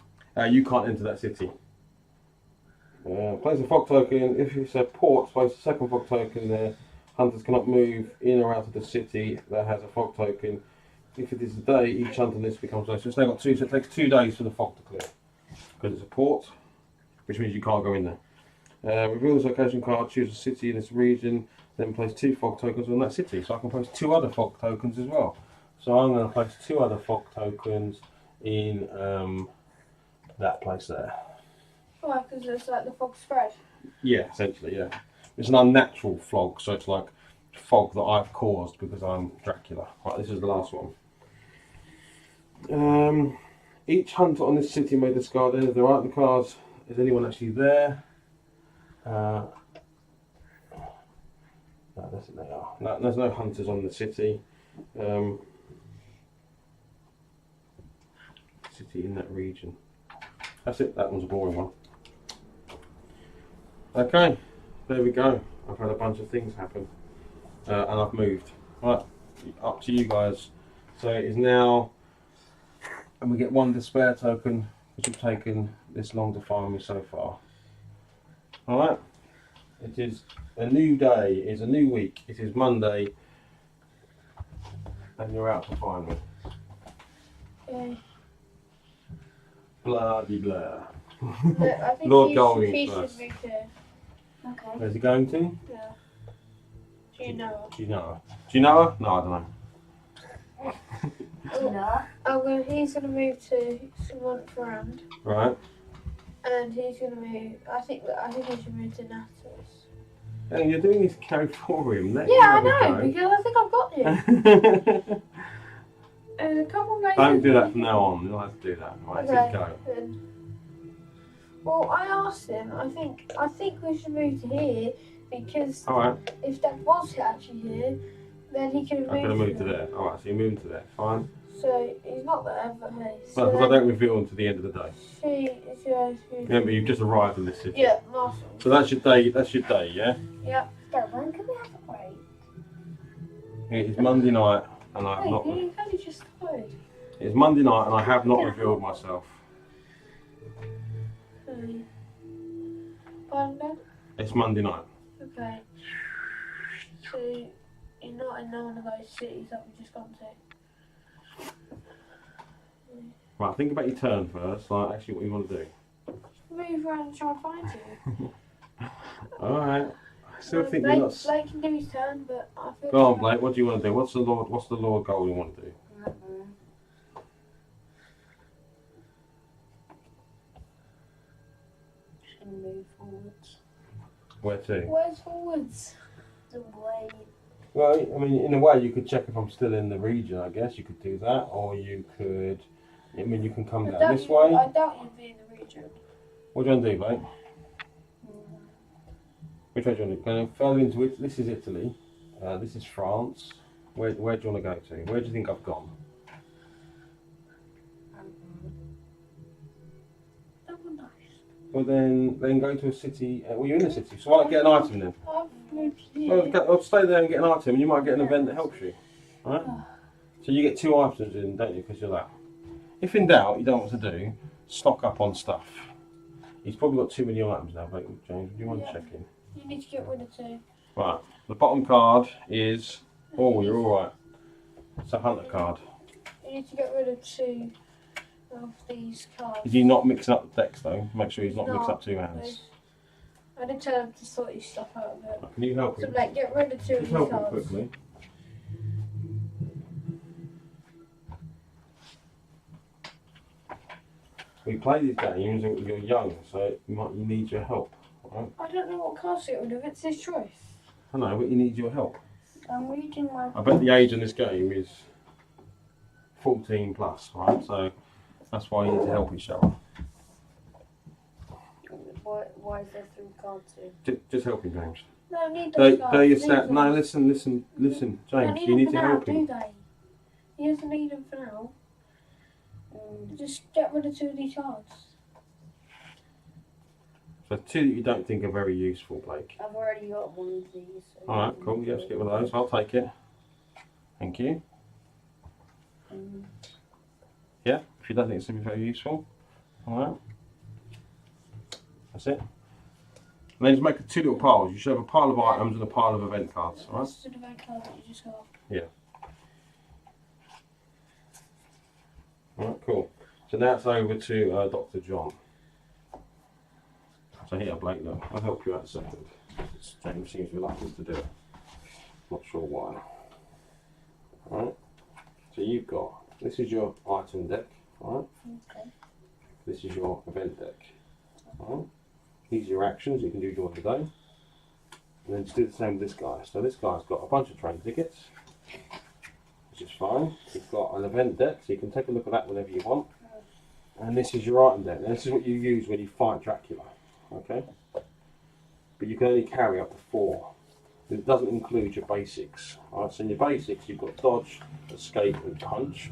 You can't enter that city. Place a fog token. If it's a port, place a second fog token there. Hunters cannot move in or out of the city that has a fog token. If it is a day, each hunter list becomes less. So it's now got 2, so it takes 2 days for the fog to clear. Because it's a port, which means you can't go in there. Reveal this location card, choose a city in this region, then place 2 fog tokens on that city. So I can place 2 other fog tokens as well. So I'm going to place 2 other fog tokens in that place there. Why? Because it's like the fog spread. Yeah, essentially, yeah. It's an unnatural fog, so it's like fog that I've caused because I'm Dracula. Right, this is the last one. Each hunter on this city may discard any of their item cards. Is anyone actually there? No, that's it, they are. No, there's no hunters on the city. City in that region. That's it, that one's a boring one. Okay, there we go. I've had a bunch of things happen. And I've moved. Right, up to you guys. So it is now And we get 1 despair token, which you've taken this long to find me so far. Alright? It is a new day, it is a new week, it is Monday, and you're out to find me. Okay. Blah de blah. Look, I think Lord he Golding should first. move here. Okay. Where's he going to? Yeah. Do you know? Do you know her? Do you know her? No, I don't know. No. He's gonna move to someone around, Right. and he's gonna move. I think he should move to Natus. Hey, you're doing his carry for him. Let Yeah, I him have know, a because I think I've got you. A couple of races. Don't do that from now on. You'll have to do that. Right, Okay. go. Then. Well, I asked him. I think we should move to here because Alright, if that was actually here, then he could have I'm going moved. to move to there. Alright, so you're moving to there. Fine. So he's not there, but hey. No, because I don't reveal until the end of the day. Remember, you've just arrived in this city. Yeah, Marshall. So that's your day. That's your day, yeah. Yeah. So when can we have a break? It is Monday night, and I have not. You only just started. It's Monday night, and I have not revealed myself. Pardon, Dad? It's Monday night. Okay. So you're not in one of those cities that we just gone to. Right, think about your turn first. Like actually, what you want to do. Move around and try and find you. All right. I still think Blake, you're not. Blake can do his turn, but I feel. Go on, Blake. What do you want to do? What's the Lord goal you want to do? Just gonna move forwards. Where to? Where's forwards? The way. Well, I mean, in a way, you could check if I'm still in the region. I guess you could do that, or you could. I mean, you can come down this way. I doubt you'd be in the region. What do you want to do, Blake? Which way do you want to go? Further into it. This is Italy. This is France. Where do you want to go to? Where do you think I've gone? That would nice. Well, then go to a city. Well, you're in a city, so why not get an item then? I've moved here. Well, I'll stay there and get an item, and you might get an event that helps you. Alright? So you get 2 items in, don't you? Because you're that. If in doubt, you don't know what to do, stock up on stuff. He's probably got too many items now, Blake, James. Do you mind checking? You need to get rid of 2. Right. The bottom card is. Oh, you're alright. It's a hunter card. You need to get rid of 2 of these cards. Is he not mixing up the decks though? Make sure he's not mixing No. up 2 hands. I did tell him to sort his stuff out of it. Can you help So, him? like, get rid of 2 of Just these help him cards. quickly. We play these games when you're young, so you need your help. Right? I don't know what cards to get rid of. It's his choice. I know, but he needs your help. I'm reading my. I bet the age in this game is 14 plus, right? So that's why you need to help each other. Why is there 3 cards here? Just help him, James. No, I need those cards. They're your Leave stat. them. No, listen, I James. don't You need them to for now, help do him. they? He doesn't need them for now. Just get rid of 2 of these cards. So 2 that you don't think are very useful, Blake. I've already got 1 of these. So All right, cool. Yeah, let's get one of those. I'll take it. Thank you. Yeah, if you don't think it's going to be very useful. All right. That's it. And then just make 2 little piles. You should have a pile of items and a pile of event cards. All right. That's the event card that you just got. Yeah. All right, cool. So now it's over to Dr. John. So here, Blake, look, I'll help you out a second. James seems reluctant to do it. Not sure why. Alright. So you've got, this is your item deck, alright? Okay. This is your event deck. Alright. These are your actions you can do during the day. And then just do the same with this guy. So this guy's got a bunch of train tickets, which is fine. He's got an event deck, so you can take a look at that whenever you want. And this is your item deck. Now this is what you use when you fight Dracula. Okay? But you can only carry up to 4. It doesn't include your basics. Alright, so in your basics you've got dodge, escape and punch.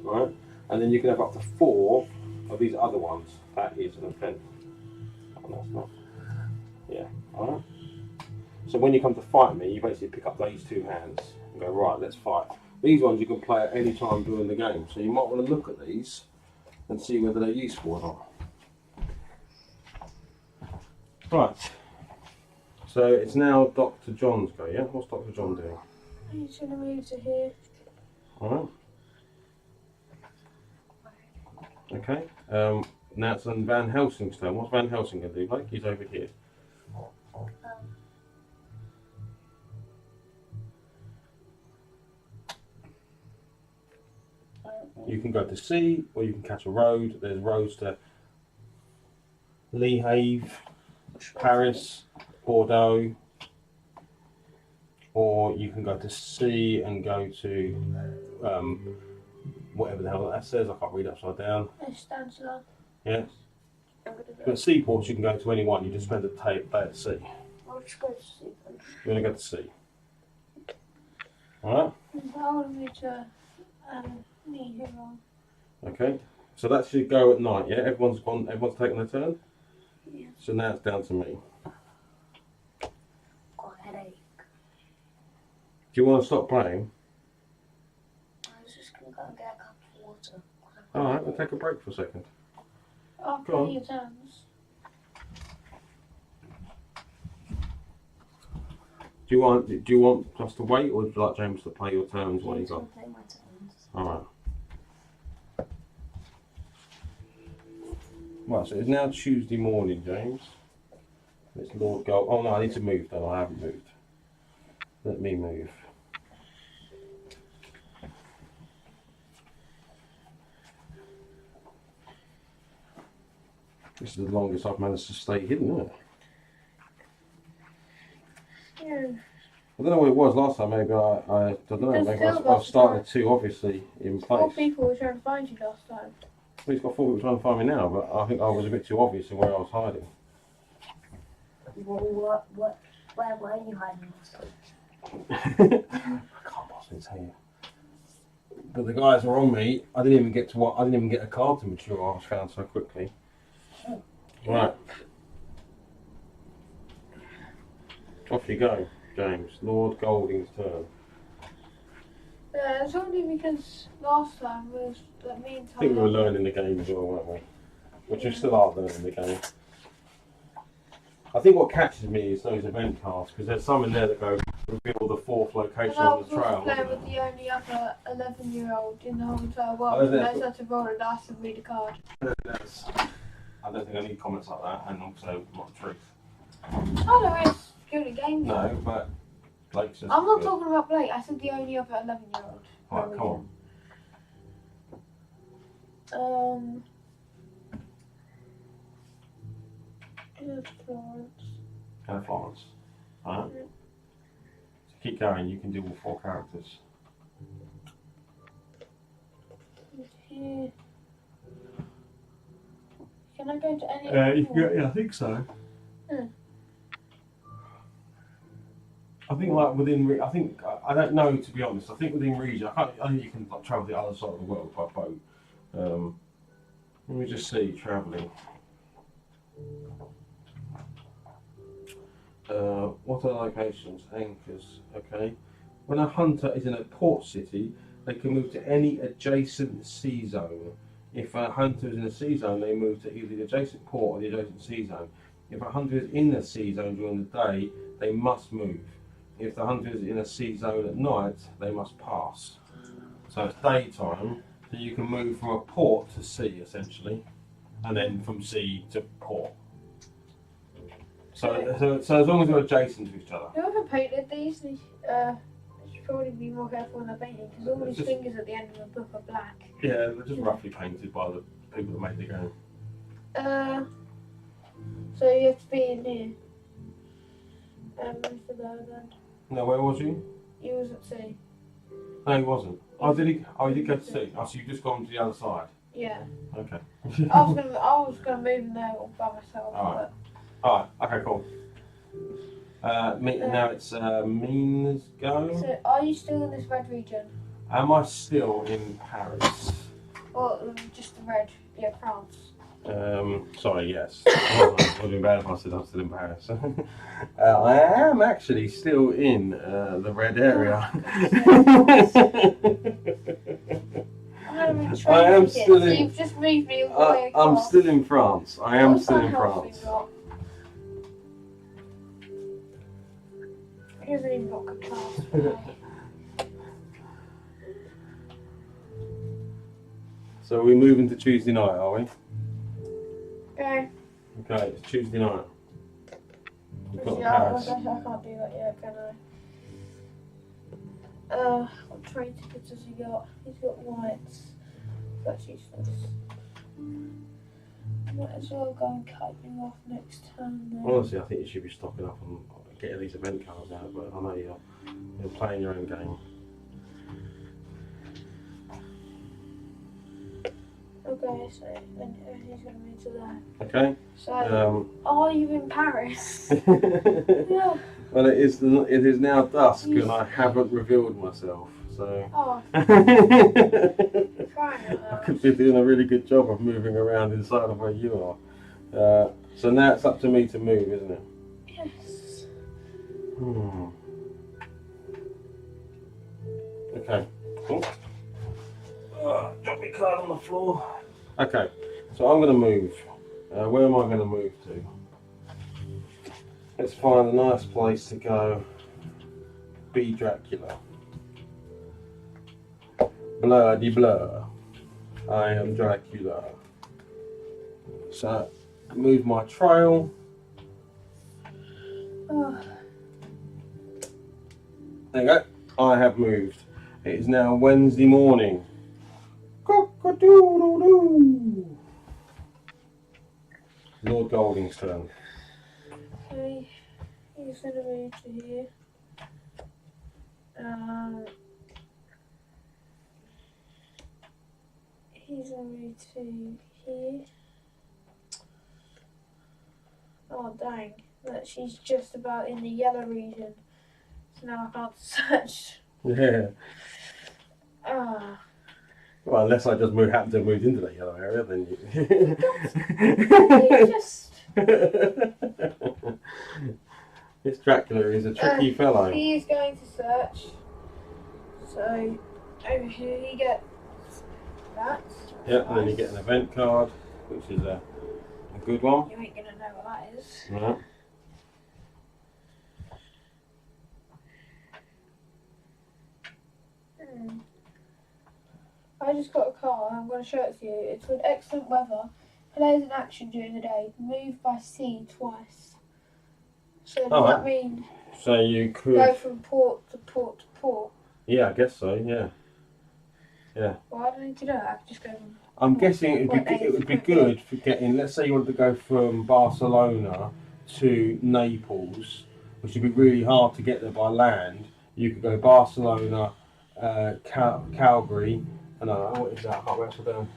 Alright? And then you can have up to 4 of these other ones. That is an event. Oh, that's not. Yeah. Alright? So when you come to fight me, you basically pick up these 2 hands and go, right, let's fight. These ones you can play at any time during the game, so you might want to look at these and see whether they're useful or not. Right, so it's now Dr. John's go, yeah? What's Dr. John doing? He's going to move to here. Alright. Okay, now it's on Van Helsing's turn. What's Van Helsing going to do, Blake? He's over here. You can go to sea, or you can catch a road. There's roads to Le Havre, Paris, Bordeaux, or you can go to sea and go to whatever the hell that says. I can't read upside down. It stands there. Yes. I'm going to go. But seaports, you can go to any one. You just spend a day at sea. I'll just go to sleep. You want to go to sea. Alright? I want to move to me here on. Okay. So that should go at night, yeah? Everyone's taken their turn? Yeah. So now it's down to me. Got a headache. Do you want to stop playing? I was just going to go and get a cup of water. Alright, we'll take a break for a second. I'll Go on. play your turns. Do you want us to wait, or would you like James to play your turns while you I'm got? going to play my turns. Alright. Right, so it's now Tuesday morning, James. It's Lord Gold. Oh no, I need to move though. I haven't moved. Let me move. This is the longest I've managed to stay hidden, isn't it? Yeah. I don't know what it was last time. Maybe I don't know. Doesn't Maybe feel I've last started time. too obviously in Four place. people were trying to find you last time. Well, he's got 4 people trying to find me now, but I think I was a bit too obvious in where I was hiding. Well, where were you hiding last time? I can't possibly tell you. But the guys were on me. I didn't even get a card to mature. I was found so quickly. Right. Off you go, James. Lord Golding's turn. Yeah, it's only because last time was that me and I think we were Tyler. learning the game as well, weren't we? Which we still are learning the game. I think what catches me is those event cards, because there's some in there that go reveal the 4th And location I on was the also trail. playing wasn't with it? the only other 11-year-old in the whole entire Oh, world is who it? knows how to roll a dice and read a card. I don't think I need comments like that, and also not the truth. Oh, there is good at games. No, but Blake says I'm not it's good. talking about Blake. I said the only other 11-year-old. Right, come on. Here's Florence. Go Florence. Alright. So keep going, you can do all 4 characters. Here. Can I go to any? Yeah, I think so. Hmm. I think like within, I don't know to be honest. I think within region, I think you can like, travel the other side of the world by boat. Let me just see travelling. What are locations? Anchors. Okay. When a hunter is in a port city, they can move to any adjacent sea zone. If a hunter is in a sea zone, they move to either the adjacent port or the adjacent sea zone. If a hunter is in the sea zone during the day, they must move. If the hunter is in a sea zone at night, they must pass. So it's daytime, so you can move from a port to sea essentially, and then from sea to port. So as long as they're adjacent to each other. Whoever painted these, they should probably be more careful when they're painting because all these fingers at the end of the book are black. Yeah, they're just roughly painted by the people that made the game. So you have to be in here. Most of the island. No, where was you? He was at sea. No, he wasn't. Oh, did he? Oh, he did go to sea. Oh, so you've just gone to the other side. Yeah. Okay. I was gonna move in there all by myself. Alright. Alright, okay, cool. Now it's Mina's go. So are you still in this red region? Am I still in Paris? Or just the red? Yeah, France. Sorry, yes. It would have been bad if I said I'm still in Paris. I am actually still in the red area. I am still in. You've just moved me all the way I'm across. still in France. I am What's still Van in Helsing France. got? He hasn't even got good class today. So we're moving to Tuesday night, are we? Okay. Okay, it's Tuesday night. We've got Yeah, I Paris. can't do that yet, can I? What train tickets has he got? He's got whites. That's useless. Might as well go and cut him off next time then. Honestly, I think you should be stocking up on getting these event cards out, but I know you're playing your own game. Okay, so then he's going to move to there. Okay. So, are you in Paris? Yeah. Well, it is now dusk, and I haven't revealed myself. So Oh, I could be doing a really good job of moving around inside of where you are. So now it's up to me to move, isn't it? yes. Okay. Cool. Drop my card on the floor. Okay, so I'm going to move. Where am I going to move to? Let's find a nice place to go. Be Dracula. Bloody blur. I am Dracula. So, move my trail. Oh. There you go. I have moved. It is now Wednesday morning. Cock-a-doodle-doo. Lord Golding's turn. Okay, he's going to move to here. He's going to move to here. Oh dang, that she's just about in the yellow region. So now I can't search. Yeah. Ah. Well, unless I just happen to have moved into that yellow area, then you... You just... This Dracula is a tricky fellow. He is going to search. So, over here you get that. Yeah, and then you get an event card, which is a good one. You ain't going to know what that is. Right. I just got a car, I'm going to show it to you. It's with excellent weather, players in action during the day, moved by sea twice. So does that mean So you could go from port to port to port? Yeah, I guess so. Yeah. Yeah. Well, I don't need to do that. I can just go from... I'm guessing it would be good for getting. Let's say you wanted to go from Barcelona to Naples, which would be really hard to get there by land. You could go Barcelona, Calgary. No, what is that? I can't remember down.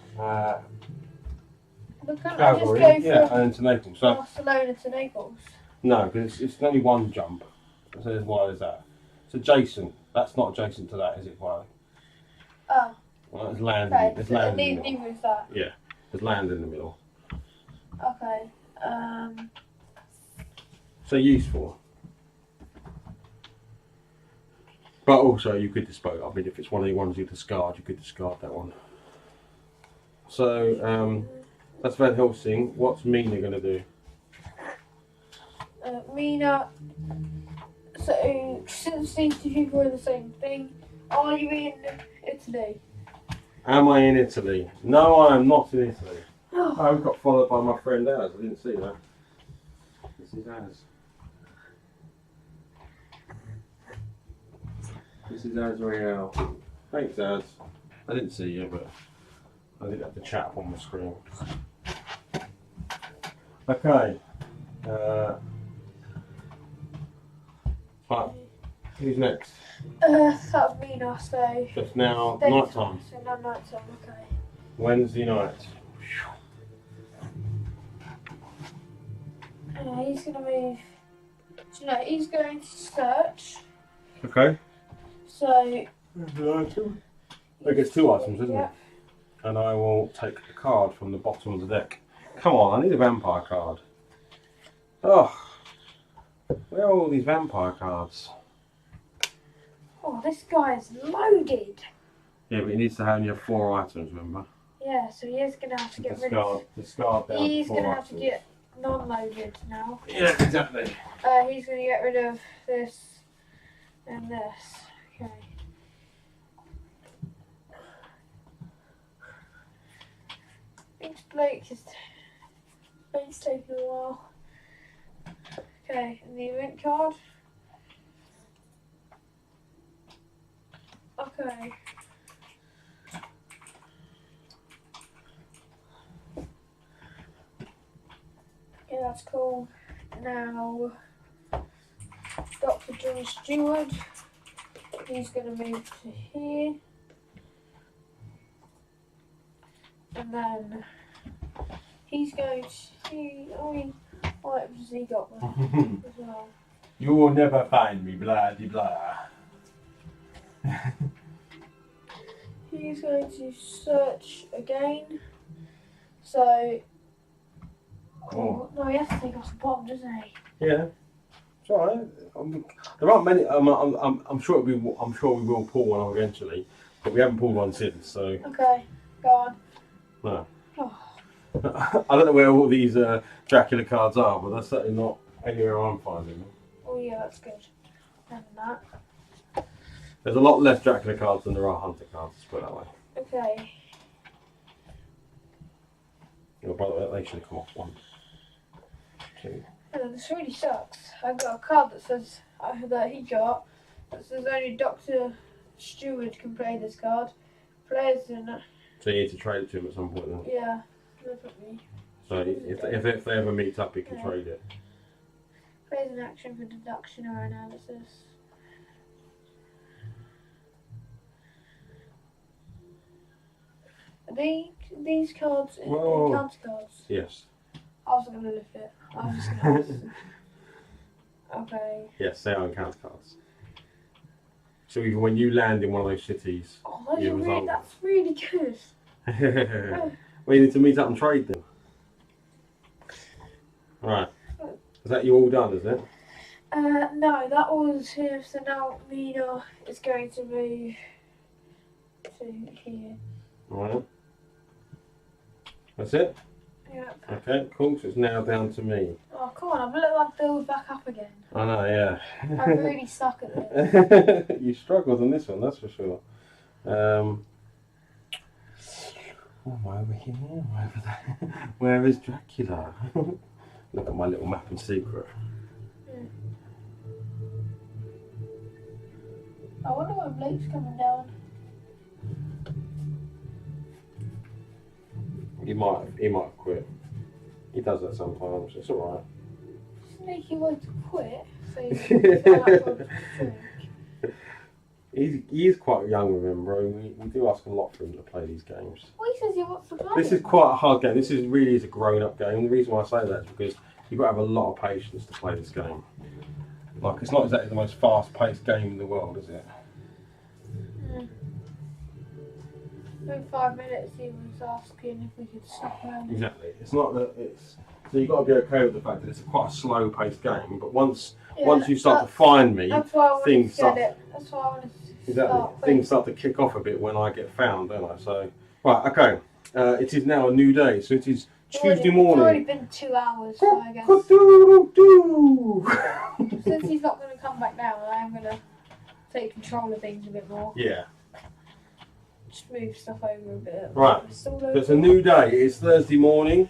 But can't I just Calgary, go yeah, from and then to Naples. So Barcelona to Naples? no, because it's only one jump. So there's why is that? It's adjacent. That's not adjacent to that, is it? Why? Oh. Well, there's land. Okay, There's land. In the middle. neither is that. Yeah, there's land in the middle. Okay. So useful. But also you could dispose. I mean, if it's one of the ones you discard, you could discard that one. So that's Van Helsing. What's Mina going to do? Mina. So since these two people are the same thing, are you in Italy? Am I in Italy? No, I am not in Italy. I got followed by my friend Az. I didn't see that. This is Az. This is Az Real. Thanks, Az. I didn't see you, but I did have the chat up on my screen. Okay. Right. Who's next? That was Mina, so... Just now, night time. So now night time, okay. Wednesday night. He's going to move... So no, he's going to search. Okay. So... It gets two items, isn't yeah. it? And I will take a card from the bottom of the deck. Come on, I need a vampire card. Oh, where are all these vampire cards? Oh, this guy is loaded. Yeah, but he needs to only have 4 items, remember? Yeah, so he is going to have to get rid of... Discard down He's to going 4 to have to items. get non-loaded now. Yeah, exactly. He's going to get rid of this and this. Okay. Blake's taking a while. Okay, and the event card. Okay. Yeah, that's cool. Now, Dr. John Stewart. He's going to move to here. And then he's going to... what items has he got as well? You will never find me, blah de blah. He's going to search again. So... Oh. No, he has to take off the bottom, doesn't he? Yeah, it's alright. There aren't many. I'm sure we will pull one off eventually, but we haven't pulled one since. So Okay, go on. no. Oh. I don't know where all these Dracula cards are, but that's certainly not anywhere I'm finding them. Oh yeah, that's good. And that. There's a lot less Dracula cards than there are Hunter cards. Let's put it that way. Okay. Oh, by the way, they should have come off 1, 2. Oh, this really sucks. I got a card that says that he got that says only Dr. Stewart can play this card. Players in it. So you need to trade it to him at some point then. Yeah, definitely. So if they ever meet up, he can trade it. Players in action for deduction or analysis. Are these cards encounter cards? Yes. I wasn't going to lift it. I was just going to ask. Okay. Yes, they are encounter cards. So even when you land in one of those cities, Oh, that's really good. well, you need to meet up and trade them. Right. Is that you all done, is it? No, that was him. So now Mina is going to move to here. Right. That's it? Yep. Okay, cool. So it's now down to me. Oh, come on, I've let that build back up again. I know, yeah. I really suck at this. You struggled on this one, that's for sure. Oh, am I over here? Am I over there? Where is Dracula? Look at my little map in secret. I wonder when Blake's coming down. He might have quit. He does that sometimes. It's alright. Sneaky way to quit. So you sound like a trick. He is quite young with him, bro. We do ask a lot for him to play these games. Well, he says he wants to play. This is quite a hard game. This really is a grown-up game. The reason why I say that is because you've got to have a lot of patience to play this game. Like, it's not exactly the most fast-paced game in the world, is it? In 5 minutes, he was asking if we could stop around. Exactly. It's not that it's. So you've got to be okay with the fact that it's quite a slow-paced game. But once you start to find me, that's why I wanted things to get start. it. That's why I wanted to Exactly. start Things start to kick off a bit when I get found, don't I? So right, okay. It is now a new day. So it is Tuesday morning. It's already been 2 hours, so I guess. Since he's not going to come back down, I am going to take control of things a bit more. Yeah. Just move stuff over a bit. Right. So it's a new day. It's Thursday morning.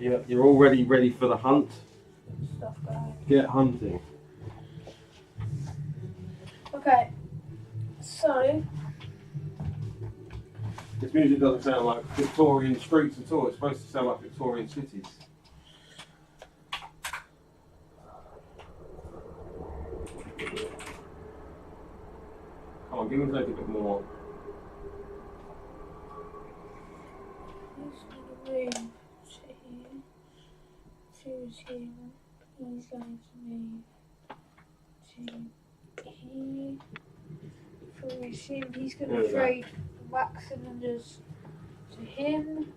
You're already ready for the hunt. Stuff going. Get hunting. Okay. So. This music doesn't sound like Victorian streets at all. It's supposed to sound like Victorian cities. Come on, give me a little bit more. He's going to move to here. Choose him. He's going to move to here. For him, he's going to trade wax cylinders to him.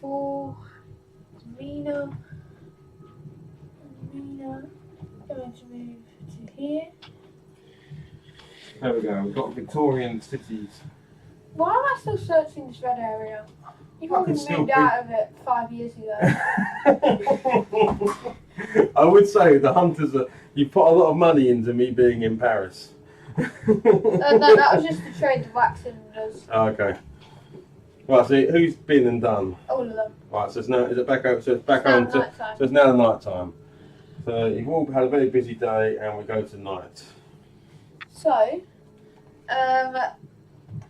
4. Mina. Mina. Going to move to here. There we go. We've got Victorian cities. Why am I still searching this red area? You I can probably still moved be- out of it 5 years ago. I would say the hunters are. You put a lot of money into me being in Paris. No, that was just to trade the wax cylinders. Oh, okay. Right, so who's been and done? All of them. Right, so it's now, is it back out? So it's back Now on to, nighttime. so it's now night time. So you've all had a very busy day and we go to night. So,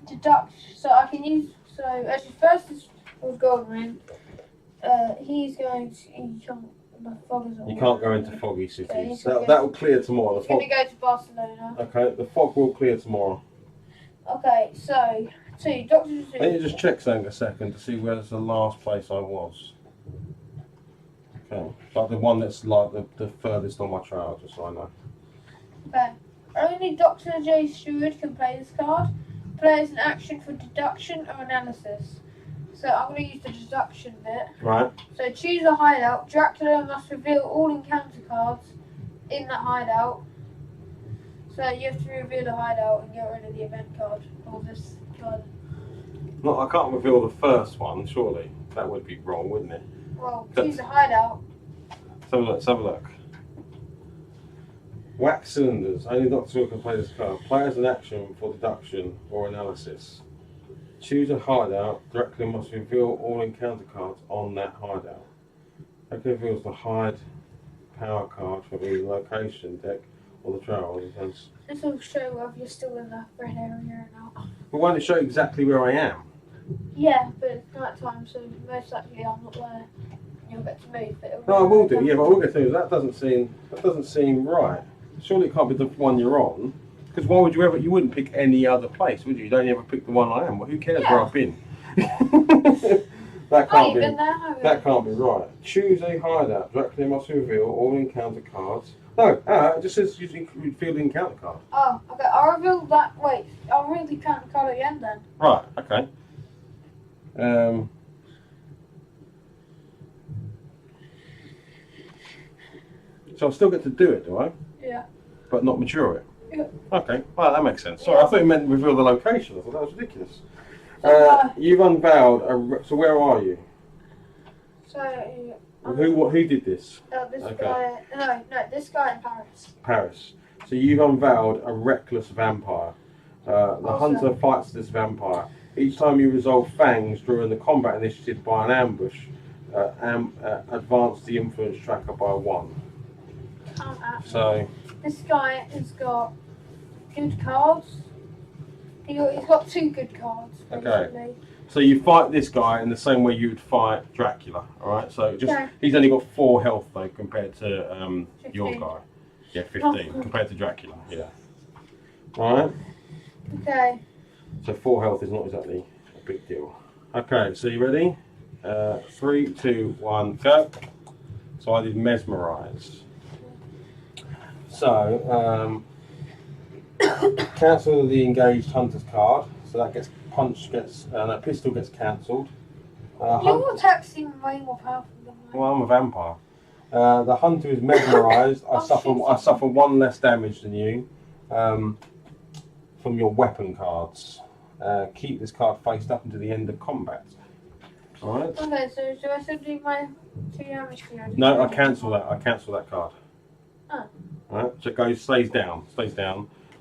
deduct. So I can use. So actually, first is with Goldman. He's going to. He can't. The fog is on. You can't go into foggy Okay, cities. he's That, gonna that will clear tomorrow. The He's going fog, to go to Barcelona. okay, the fog will clear tomorrow. Okay, so 2. Doctor. Let me just check something a second to see where's the last place I was. Okay, like the one that's like the furthest on my trail, just so I know. Okay. Only Dr. J. Stewart can play this card. Play as an action for deduction or analysis. So I'm going to use the deduction bit. Right. So choose a hideout. Dracula must reveal all encounter cards in that hideout. So you have to reveal the hideout and get rid of the event card or this card. No, I can't reveal the first one, surely. That would be wrong, wouldn't it? Well, choose a hideout. Let's have a look, let's have a look. Wax cylinders. Only Doctor Who can play this card. Play as an action for deduction or analysis. Choose a hideout. Dracula must reveal all encounter cards on that hideout. Dracula reveals the hide power card from the location deck or the trail. This will show whether you're still in the red area or not. But why don't it show exactly where I am? Yeah, but it's night time, so most likely I'm not there. You'll get to move, but it'll No, I will do. Yeah, but I will get through. That doesn't seem right. Surely it can't be the one you're on. Because why would you ever? You wouldn't pick any other place, would you? You don't ever pick the one I am. Well, who cares where I've been? That Oh, can't you've be. been there, have you? That can't be right. Choose a hideout. Dracula must reveal all encounter cards. No, it just says you reveal the encounter card. Oh, okay. I'll reveal that. Wait, I'll reveal the encounter card at the end then. Right. Okay. So I still get to do it, do I? Yeah. But not mature it. Yeah. Okay. Well, that makes sense. Sorry, I thought you meant reveal the location. I thought that was ridiculous. So, You've unveiled. So where are you? So, Who did this? this Okay. guy. No, this guy in Paris. Paris. So you've unveiled a reckless vampire. The Awesome. hunter fights this vampire. Each time you resolve fangs during the combat initiative by an ambush, advance the influence tracker by 1. So This guy has got good cards. He's got 2 good cards. Basically. Okay. So you fight this guy in the same way you would fight Dracula. All right. So just Okay. he's only got 4 health though compared to your 15. guy. Yeah, 15 compared to Dracula. Yeah. All right. Okay. So 4 health is not exactly a big deal. Okay, so you ready? 3, 2, 1, go. So I did mesmerise. So cancel the engaged hunter's card. So that gets punched, a pistol gets cancelled. Your attack seems way more powerful than mine. Well, I'm a vampire. The hunter is mesmerised. I suffer 1 less damage than you from your weapon cards. Keep this card faced up until the end of combat. Alright? Okay, so do I still do my 2 damage here? No, I cancel that. I cancel that card. Oh. Alright? So it stays down,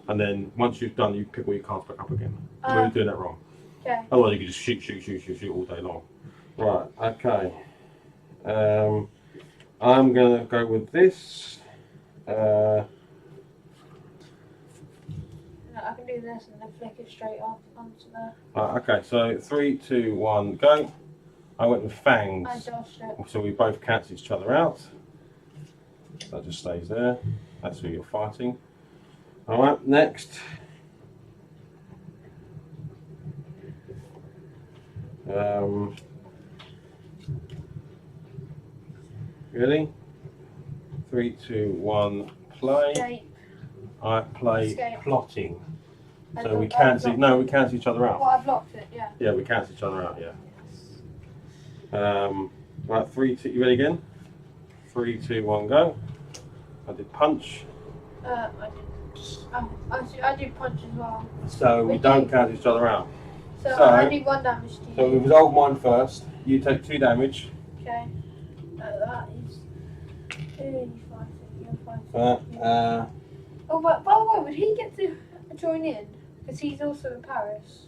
and then once you've done, you pick all your cards back up again. We're doing that wrong. Okay. Otherwise, you can just shoot all day long. Right, okay. I'm going to go with this. No, I can do this and then flick it straight off onto there. Okay, so 3, 2, 1, go. I went with fangs. I dodged it. So we both cancel each other out. That just stays there. That's who you're fighting. Alright, next. Ready? 3, 2, 1, play. Escape. I play Escape. plotting. I So we blocked- cancel. No, we cancel each other out. Well, I blocked it, yeah. Yeah, we cancel each other out. Yeah. Right, 3, 2, you ready again? 3, 2, 1, go. I did punch. I do punch as well. So we don't count each other out. So I do 1 damage to you. So we resolve mine first. You take 2 damage. Okay. That is 2, 5, 6, 5. Oh, but by the way, would he get to join in? Because he's also in Paris.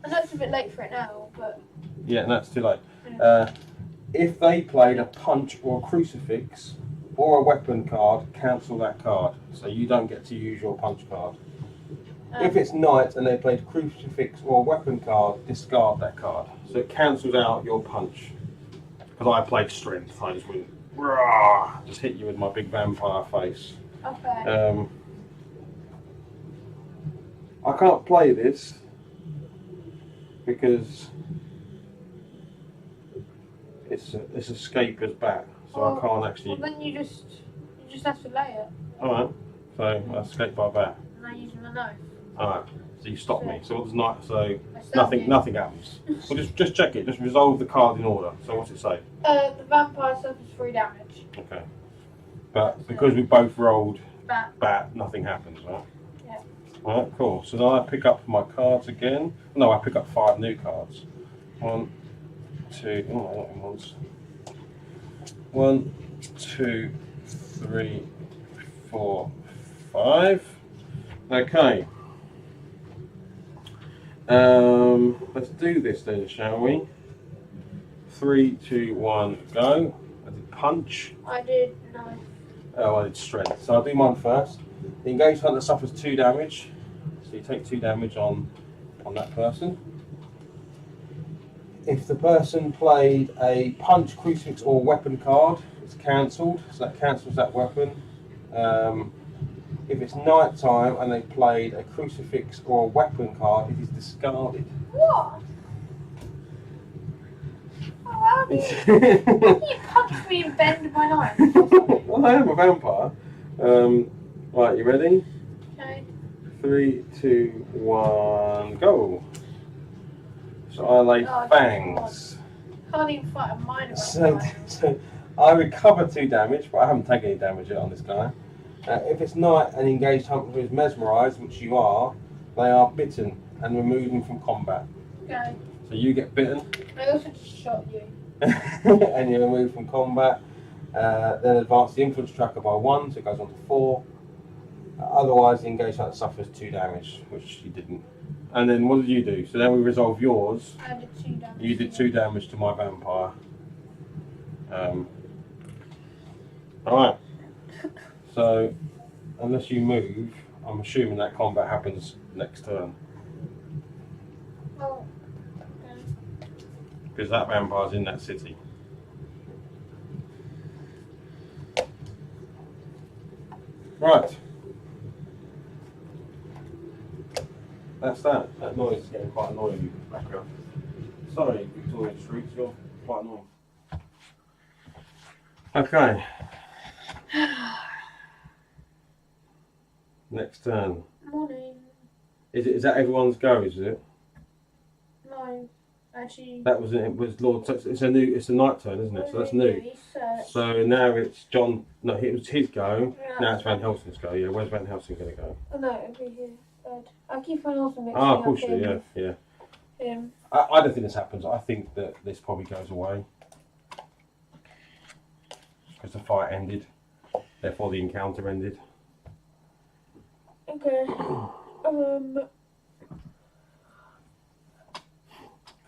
I know it's a bit late for it now, but... Yeah, no, it's too late. Yeah. If they played a punch or a crucifix or a weapon card, cancel that card. So you don't get to use your punch card. If it's night and they played crucifix or a weapon card, discard that card. So it cancels out your punch. Because I played strength, I just went, rah, just hit you with my big vampire face. Okay. I can't play this because it's escape as bat, so I can't actually. Well, then you just have to lay it. All right, so I escape by bat. And I use my knife. All right, so you stop me. So what's not? So I stab you. nothing happens. Well, just check it. Just resolve the card in order. So what's it say? The vampire suffers 3 damage. Okay, but because we both rolled Bat. nothing happens, right? Yeah. All right, cool. So then I pick up my cards again. No, I pick up 5 new cards. 1, 2. Oh, not in ones. 1, 2, 3, 4, 5. Okay. Let's do this then, shall we? 3, 2, 1, go. I did punch. I did knife. Oh, I did strength. So I'll do mine first. The engaged hunter suffers 2 damage. So you take 2 damage on that person. If the person played a punch, crucifix or weapon card, it's cancelled. So that cancels that weapon. If it's night time and they played a crucifix or a weapon card, it is discarded. What? Oh, how do you punch me and bend my knife? Well, I am a vampire. Right, you ready? Okay. 3, 2, 1, go. So I lay fangs. Can't even fight a minor So I recover 2 damage, but I haven't taken any damage yet on this guy. If it's night and engaged hunter is mesmerised, which you are, they are bitten and removed from combat. Okay. So you get bitten. I also just shot you. And you're removed from combat. Then advance the influence tracker by 1, so it goes on to 4. Otherwise, the engaged hunter suffers 2 damage, which you didn't. And then what did you do? So then we resolve yours. I did 2 damage. You did 2 damage to my vampire. Alright. So, unless you move, I'm assuming that combat happens next turn. Oh. Because that vampire's in that city. Right. That's that. That noise is getting quite annoying in the background. Sorry, Victoria Street, you're quite annoying. Okay. Next turn. Morning. Is that everyone's go, is it? No. Actually. That was it. It was Lord. So it's a night turn, isn't it? So that's new. So now it's John. No, it was his go. Yeah. Now it's Van Helsing's go. Yeah, where's Van Helsing going to go? Oh no, it'll be here. I keep Van Helsing mixing Ah, up of course you do. Yeah. him. I don't think this happens. I think that this probably goes away because the fight ended. Therefore, the encounter ended. Okay.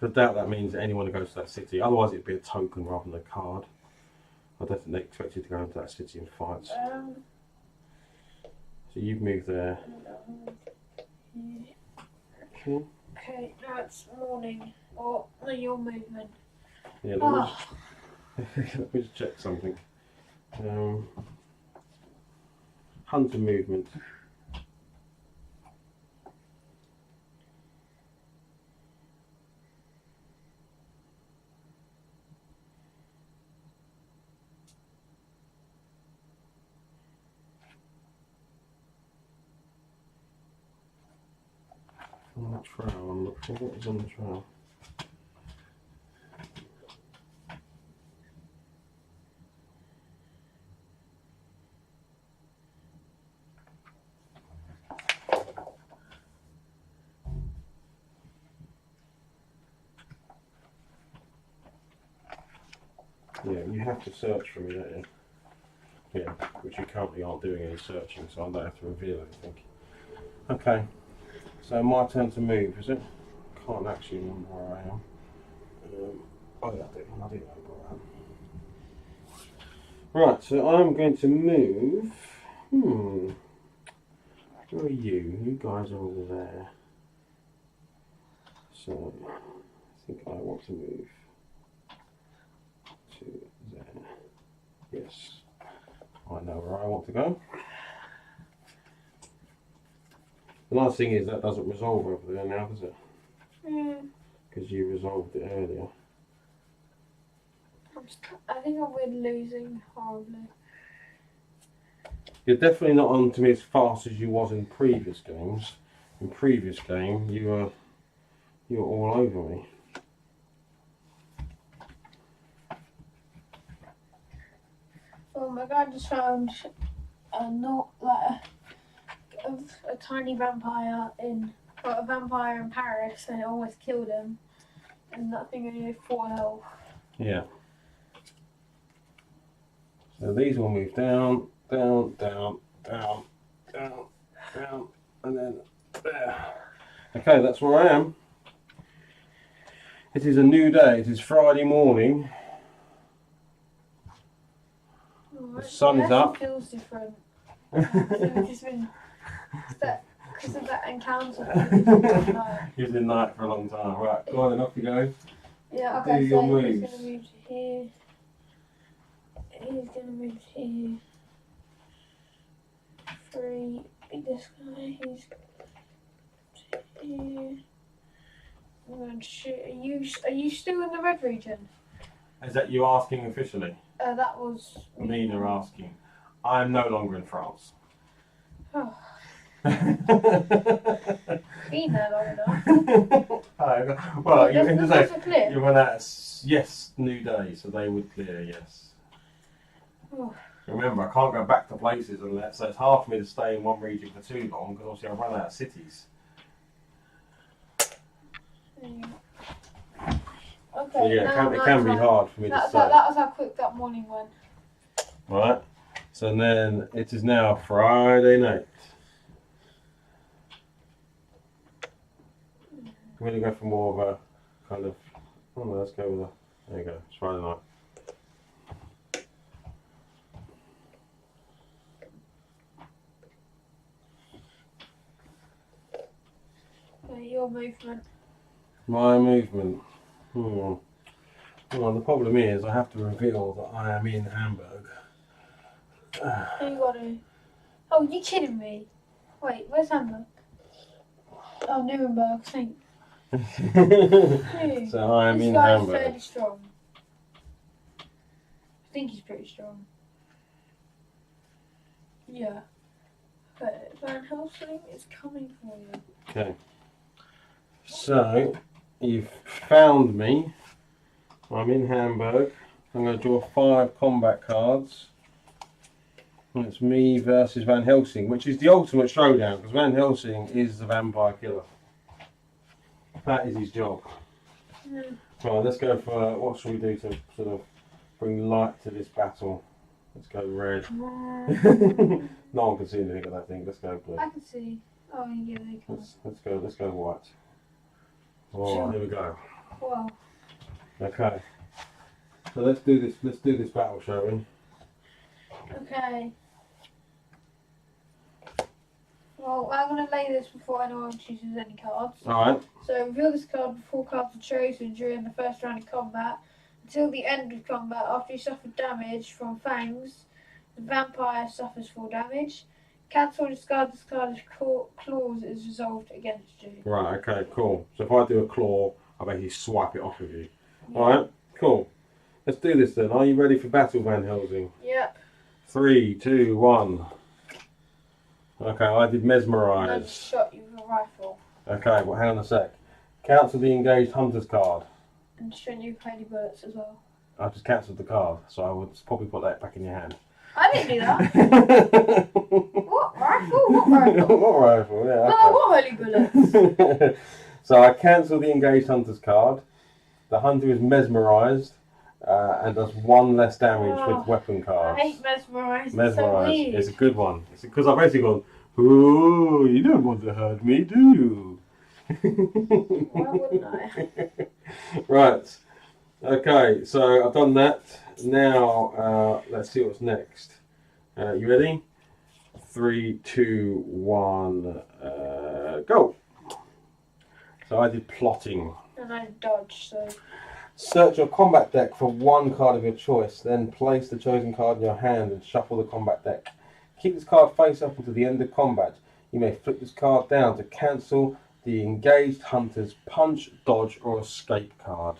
I doubt that means that anyone who goes to that city. Otherwise, it'd be a token rather than a card. I don't think they expect you to go into that city and fight. So you've moved there. Okay. Okay, now it's morning. Or no, you're moving. Yeah, let me just check something. Hunter movement. On the trail, I'm looking. What was on the trail? Yeah, you have to search for me, don't you? Yeah, which you currently aren't doing any searching, so I don't have to reveal anything. Okay, so my turn to move, is it? Can't actually remember where I am. Oh yeah, I do remember where I am. Right, so I'm going to move. Where are you? You guys are all there. So, I think I want to move to there. Yes, I know where I want to go. The nice thing is that doesn't resolve over there now, does it? Because you resolved it earlier. I think I'm losing horribly. You're definitely not on to me as fast as you was in previous games. In previous game, you were all over me. Oh my god, I just found a tiny vampire a vampire in Paris, and it almost killed him. And that thing only had 4 health. Yeah. So these will move down, down, down, down, down, down, and then there. Okay, that's where I am. It is a new day. It is Friday morning. The sun is up. It feels different. It's just been because of that encounter. He was in night for a long time. Right, go on then, off you go. Yeah, okay, Do so your he's moves. going to move to here. He's going to move to here. 3, this guy, he's to here. I'm going to shoot. Are you still in the red region? Is that you asking officially? That was... Mina asking. I'm no longer in France. Oh. Been there long enough. Well, you can that's say a clear. you run out of yes, new day, so they would clear, yes. Oh. Remember, I can't go back to places unless, so it's hard for me to stay in one region for too long because obviously I run out of cities. Okay, So yeah, it can be hard for me to stay. That was how quick that morning went. Right, so then it is now Friday night. I'm going to go for more of a kind of, oh no, let's go with a, there you go, it's Friday night. Your movement. My movement. Well, the problem is I have to reveal that I am in Hamburg. You got to. Oh, you kidding me? Wait, where's Hamburg? Oh, Nuremberg, I think. So I am this in guy Hamburg. is fairly strong. I think he's pretty strong. Yeah. But Van Helsing is coming for you. Okay. So, you've found me. I'm in Hamburg. I'm going to draw 5 combat cards. And it's me versus Van Helsing, which is the ultimate showdown, because Van Helsing is the vampire killer. That is his job. Right, let's go for, what should we do to sort of bring light to this battle? Let's go red. No one can see anything of that thing. Let's go blue. I can see. Oh, yeah, they can. Let's go white. Alright, here we go. Wow. Okay. So let's do this battle, shall we? Okay. Well, I'm going to lay this before anyone chooses any cards. Alright. So reveal this card before cards are chosen during the first round of combat. Until the end of combat, after you suffer damage from fangs, the vampire suffers full damage. Cancel or discard this card if clause is resolved against you. Right, okay, cool. So if I do a claw, I basically swipe it off of you. Yeah. Alright, cool. Let's do this then. Are you ready for battle, Van Helsing? Yep. 3, 2, 1. Okay, I did I mesmerise. just shot you with a rifle. Okay, well hang on a sec. Cancel the engaged hunter's card. And shot you with lady bullets as well. I just cancelled the card, so I would probably put that back in your hand. I didn't do that. What rifle? What rifle? What rifle? Yeah. No, what holy bullets? So I cancel the engaged hunter's card. The hunter is mesmerised, and does 1 less damage with weapon I cards. hate mesmerise. It's so Mesmerise. weird. It's a good one. It's because I've basically gone, oh, you don't want to hurt me, do you? Why wouldn't I? Right. Okay, so I've done that. Now, let's see what's next. You ready? 3, 2, 1, go. So I did plotting. And I dodge, so. Search your combat deck for 1 card of your choice, then place the chosen card in your hand and shuffle the combat deck. Keep this card face up until the end of combat. You may flip this card down to cancel the engaged hunter's punch, dodge, or escape card.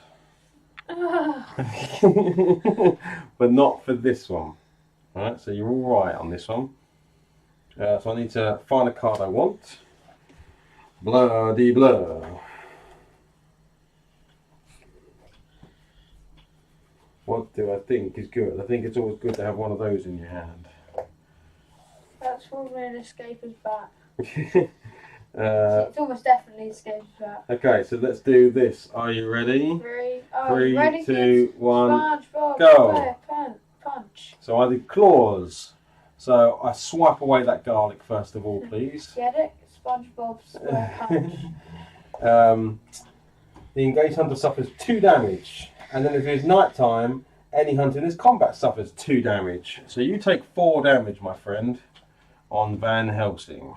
But not for this one. Alright, so you're alright on this one. So I need to find a card I want. Bloody blur. What do I think is good? I think it's always good to have one of those in your hand. That's probably an escaper's bat. Uh, It's almost definitely escaper's bat. okay, so let's do this. Are you ready? 3, 3, 2, 1, SpongeBob go. Punch. So I did claws. So I swipe away that garlic first of all, please. Get it? SpongeBob square punch. The engaged hunter suffers 2 damage. And then if it is night time, any hunter in this combat suffers 2 damage. So you take 4 damage, my friend, on Van Helsing.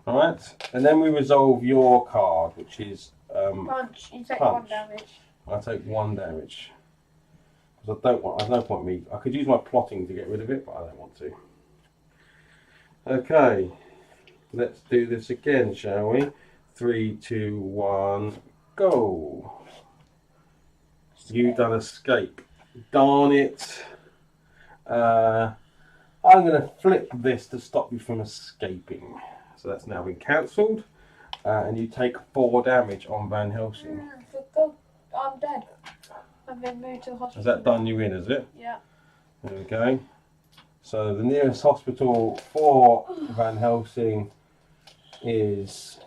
Alright? And then we resolve your card, which is Punch. You take punch. 1 damage. I take 1 damage. Because I don't want, there's no point in me. I could use my plotting to get rid of it, but I don't want to. Okay. Let's do this again, shall we? 3, 2, 1, go. You've done escape. Darn it. I'm going to flip this to stop you from escaping. So that's now been cancelled. And you take 4 damage on Van Helsing. For God, I'm dead. I've been moved to the hospital. Has that done you in, is it? Yeah. There we go. So the nearest hospital for Van Helsing is...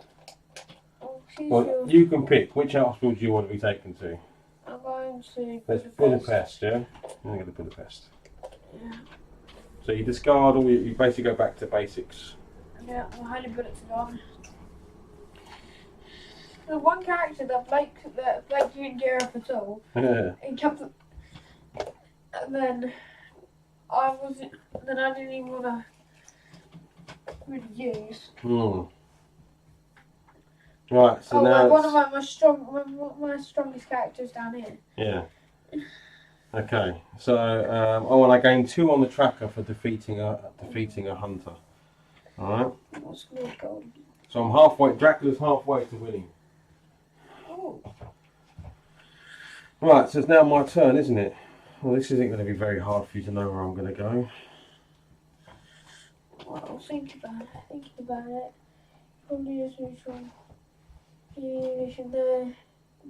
Oh, excuse Well, you. you can pick. Which hospital do you want to be taken to? I'm going to That's Budapest, yeah? I'm going to go to Budapest. Yeah. So you discard all, you basically go back to basics. Yeah, my highly bullets are gone. The one character that Blake didn't gear up at all. He kept, and then I didn't even want to really use. Right, so now one of my strongest characters down here. Yeah. Okay, so and I gain 2 on the tracker for defeating a hunter. All right. What's good gold? So I'm halfway. Dracula's halfway to winning. Oh. Right, so it's now my turn, isn't it? Well, this isn't going to be very hard for you to know where I'm going to go. Well, think about it. Probably just neutral. Here, there,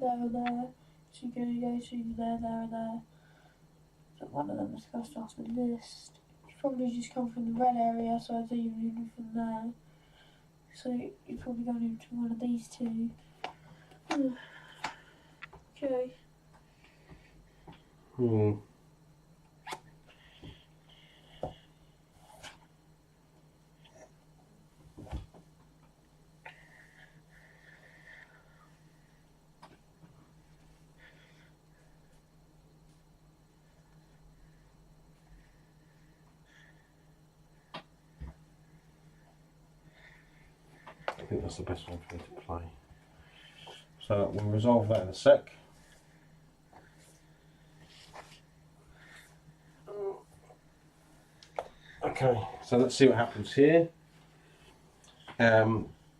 and there. So you're going to go through there, and there. So one of them is crossed off the list. You probably just come from the red area, so I think you're moving from there. So you're probably going into one of these 2. Okay. I think that's the best one for me to play. So we'll resolve that in a sec. Okay, so let's see what happens here.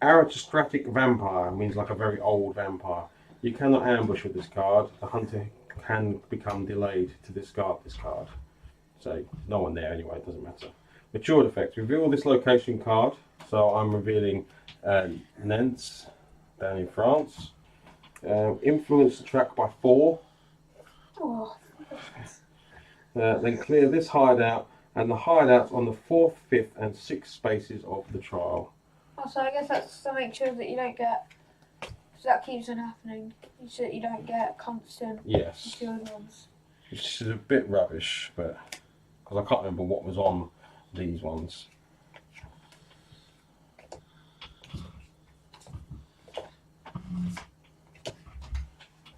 Aristocratic vampire means like a very old vampire. You cannot ambush with this card. The hunter can become delayed to discard this card. So no one there anyway, it doesn't matter. Matured effect. Reveal this location card. So I'm revealing Nantes down in France. Influence the track by 4. Oh. Then clear this hideout and the hideouts on the 4th, 5th and 6th spaces of the trial. Oh, so I guess that's to make sure that you don't get that keeps on happening. So you don't get constant Yes. secured ones. Which is a bit rubbish, but because I can't remember what was on these ones.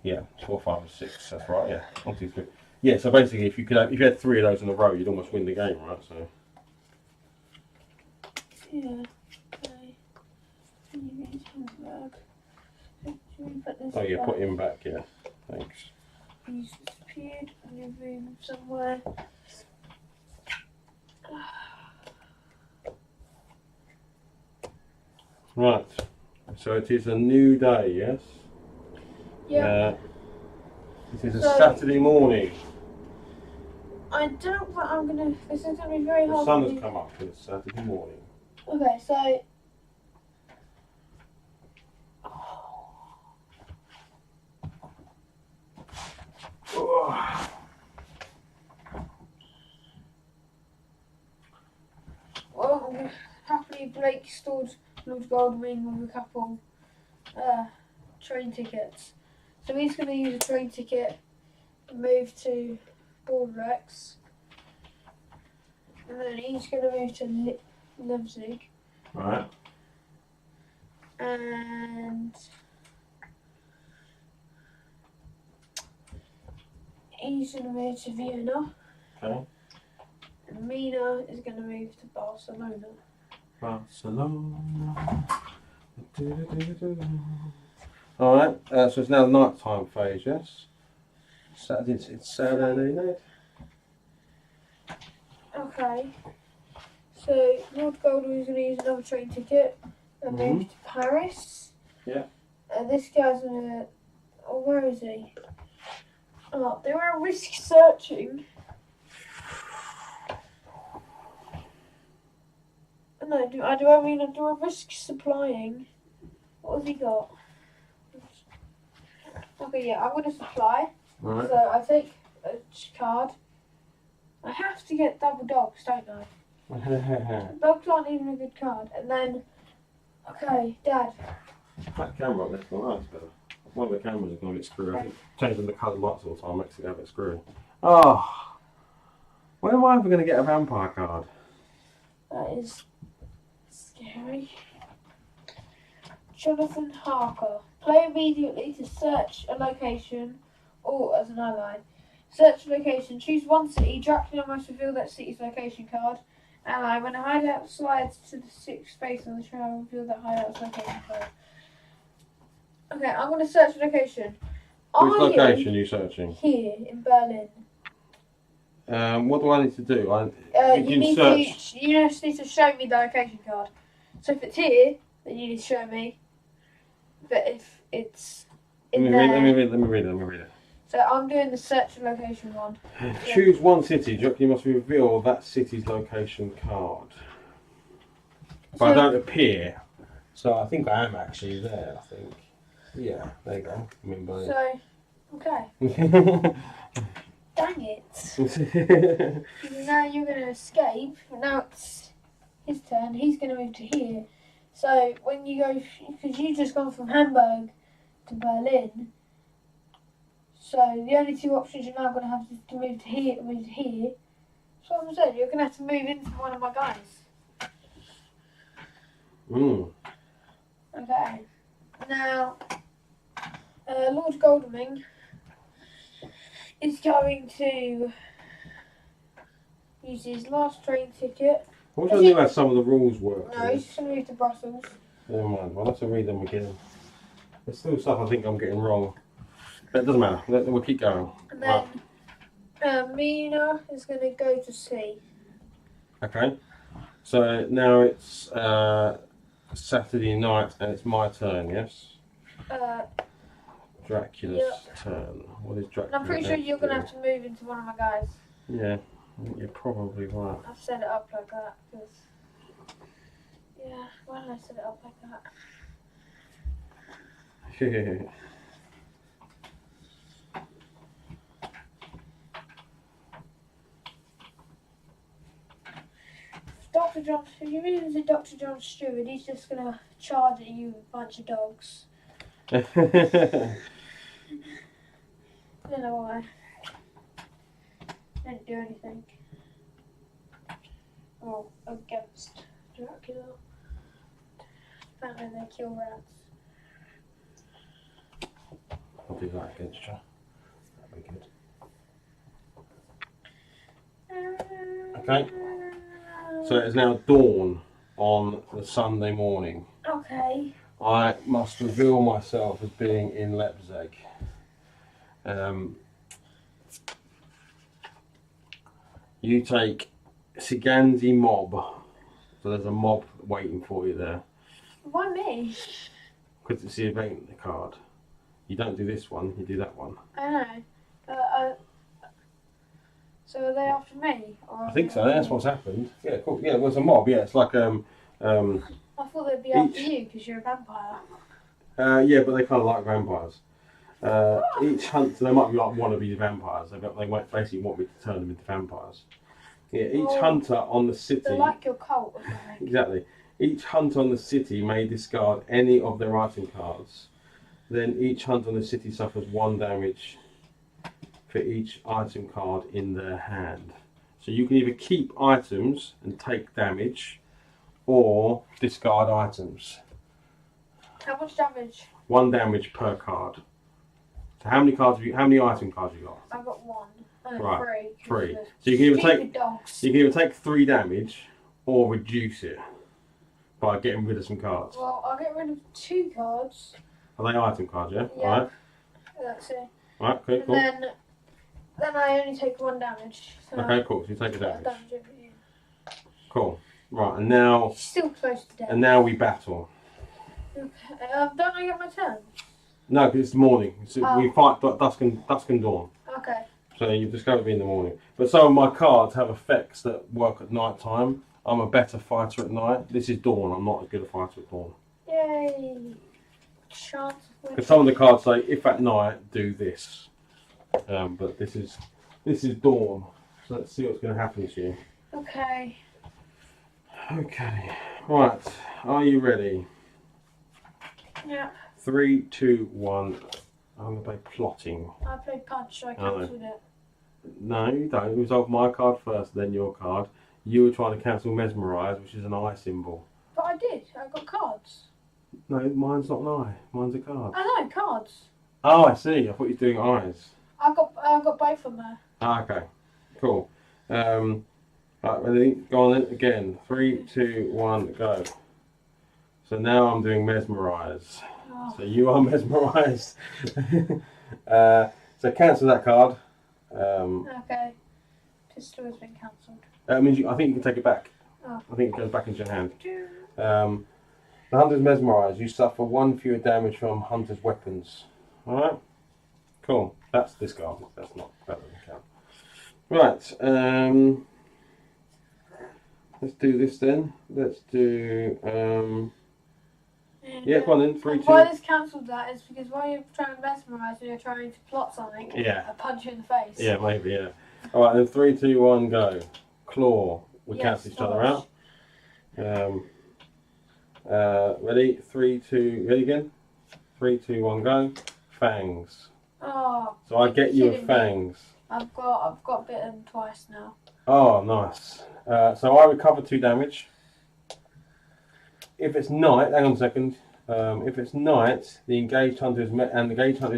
Yeah, 4, 5, and 6. That's right. Yeah, 1, 2, 3. Yeah. So basically, if you had 3 of those in a row, you'd almost win the game, right? So. Yeah. Okay. Oh yeah, put him back. Yeah. Thanks. He's disappeared. I'm going to move him somewhere. Right. So it is a new day. Yes. Yeah. This is a Saturday morning. I don't know what I'm going to... This is going to be very The hard sun to has do. come up. It's Saturday morning. Okay, so... Well, happily Blake stored Lord Goldwing with a couple train tickets. So he's going to use a train ticket and move to Borderex. And then he's going to move to Leipzig. Right. And he's going to move to Vienna. Okay. And Mina is going to move to Barcelona. Barcelona. Alright, so it's now night time phase, yes? It's Saturday night. Okay. So Lord Goldwing is going to use another train ticket and move to Paris. Yeah. And this guy's going to... Oh, where is he? Oh, they were risk searching. No, do I mean do a risk supplying? What has he got? Okay, yeah, I'm going to supply. Right. So I take a card. I have to get double dogs, don't I? Dogs aren't even a good card. And then, okay, Dad. That camera on this one, that's better. One of the cameras is going to get screwy. I think changing the coloured lights all the time makes it a bit screwy. Oh, when am I ever going to get a vampire card? That is scary. Jonathan Harker. Play immediately to search a location or as an ally. Search a location. Choose one city. Dracula must reveal that city's location card. Ally. When a hideout slides to the 6th space on the trail, reveal that hideout's location card. Okay, I'm going to search a location. Which location are you searching? Here in Berlin. What do I need to do? You just need to show me the location card. So if it's here, then you need to show me. But if it's in there... Let me read it. So I'm doing the search location one. Choose one city. Dracula must reveal that city's location card. But I don't appear. So I think I am actually there, I think. Yeah, there you go. So, okay. Dang it. Now you're going to escape. Now it's his turn. He's going to move to here. So when you go, because you've just gone from Hamburg to Berlin. So the only two options you're now going to have is to move to here and move to here. So what I'm saying, you're going to have to move into one of my guys. Okay. Now, Lord Goldwing is going to use his last train ticket. I wish I knew how some of the rules work. No, he's just going to move to Brussels. Never mind, I'll have to read them again. There's still stuff I think I'm getting wrong. But it doesn't matter, we'll keep going. And then Mina is going to go to sea. Okay, so now it's Saturday night and it's my turn, yes? Dracula's turn. What is Dracula? I'm pretty sure you're going to have to move into one of my guys. Yeah, I think you're probably right. I've set it up like that because... Yeah, why did I set it up like that? Dr. John, if you move into Dr. John Stewart, he's just going to charge at you with a bunch of dogs. I don't know why. Didn't do anything. Well, against Dracula. Apparently they kill rats. I'll do that against you. That'd be good. Okay. So it is now dawn on the Sunday morning. Okay. I must reveal myself as being in Leipzig. You take Siganzi mob. So there's a mob waiting for you there. Why me? Because it's the event card. You don't do this one, you do that one. I know. So are they after me? Or I think so, that's what's happened. Yeah, cool. Yeah, well, it's a mob, yeah, it's like I thought they'd be after you because you're a vampire. yeah, but they kind of like vampires. Each hunt, so they might be like wannabe vampires. They basically want me to turn them into vampires. Yeah, each hunter on the city. They're like your cult or something. Exactly. Each hunter on the city may discard any of their item cards. Then each hunter on the city suffers 1 damage for each item card in their hand. So you can either keep items and take damage, or discard items. How much damage? 1 damage per card. So how many cards have you? How many item cards have you got? I've got 1. Oh, Right, 3. 3. So you can either Stupid take dogs. you can either take 3 damage or reduce it by getting rid of some cards. Well, I'll get rid of 2 cards. Are they item cards? Yeah. Yeah. All right. That's it. All right. Okay. And Cool. then I only take 1 damage. So Okay. Cool. So you take a I damage. damage over you. Cool. Right. And now Still close to death. and now we battle. Okay. Don't I get my turn? No, because it's morning. Oh. We fight dusk and dawn. Okay. So you've discovered me in the morning. But some of my cards have effects that work at night time. I'm a better fighter at night. This is dawn. I'm not as good a fighter at dawn. Yay. Chance of winning. Because some of the cards say, if at night, do this. But this is dawn. So let's see what's going to happen to you. Okay. Okay. Right. Are you ready? Yeah. 3, 2, 1. I'm going to play plotting. I played punch, so I Oh. cancelled it. No, you don't. It was off my card first, then your card. You were trying to cancel mesmerise, which is an eye symbol. But I did. I got cards. No, mine's not an eye. Mine's a card. I know, cards. Oh, I see. I thought you were doing eyes. I got both on there. Ah, okay. Cool. Right, ready? Go on then. Again. 3, 2, 1, go. So now I'm doing mesmerise. Oh. So you are mesmerised. So cancel that card. Okay. Pistol has been cancelled. That means I think you can take it back. Oh. I think it goes back into your hand. The hunter's mesmerised. You suffer 1 fewer damage from hunter's weapons. Alright? Cool. That's discard. That doesn't count. Right. Let's do this then. Let's do... yeah, go on then. 3, 2... Why this cancelled that is because while you're trying to mesmerise and you're trying to plot something, Yeah. I punch you in the face. Yeah, maybe, yeah. Alright, then 3, 2, 1, go. Claw. We cancel each other out. Ready? 3, 2... Ready again? 3, 2, 1, go. Fangs. Oh. So I get you a kidding me. fangs. I've got bitten twice now. Oh, nice. So I recover 2 damage. If it's night, hang on a second. If it's night, the engaged hunter is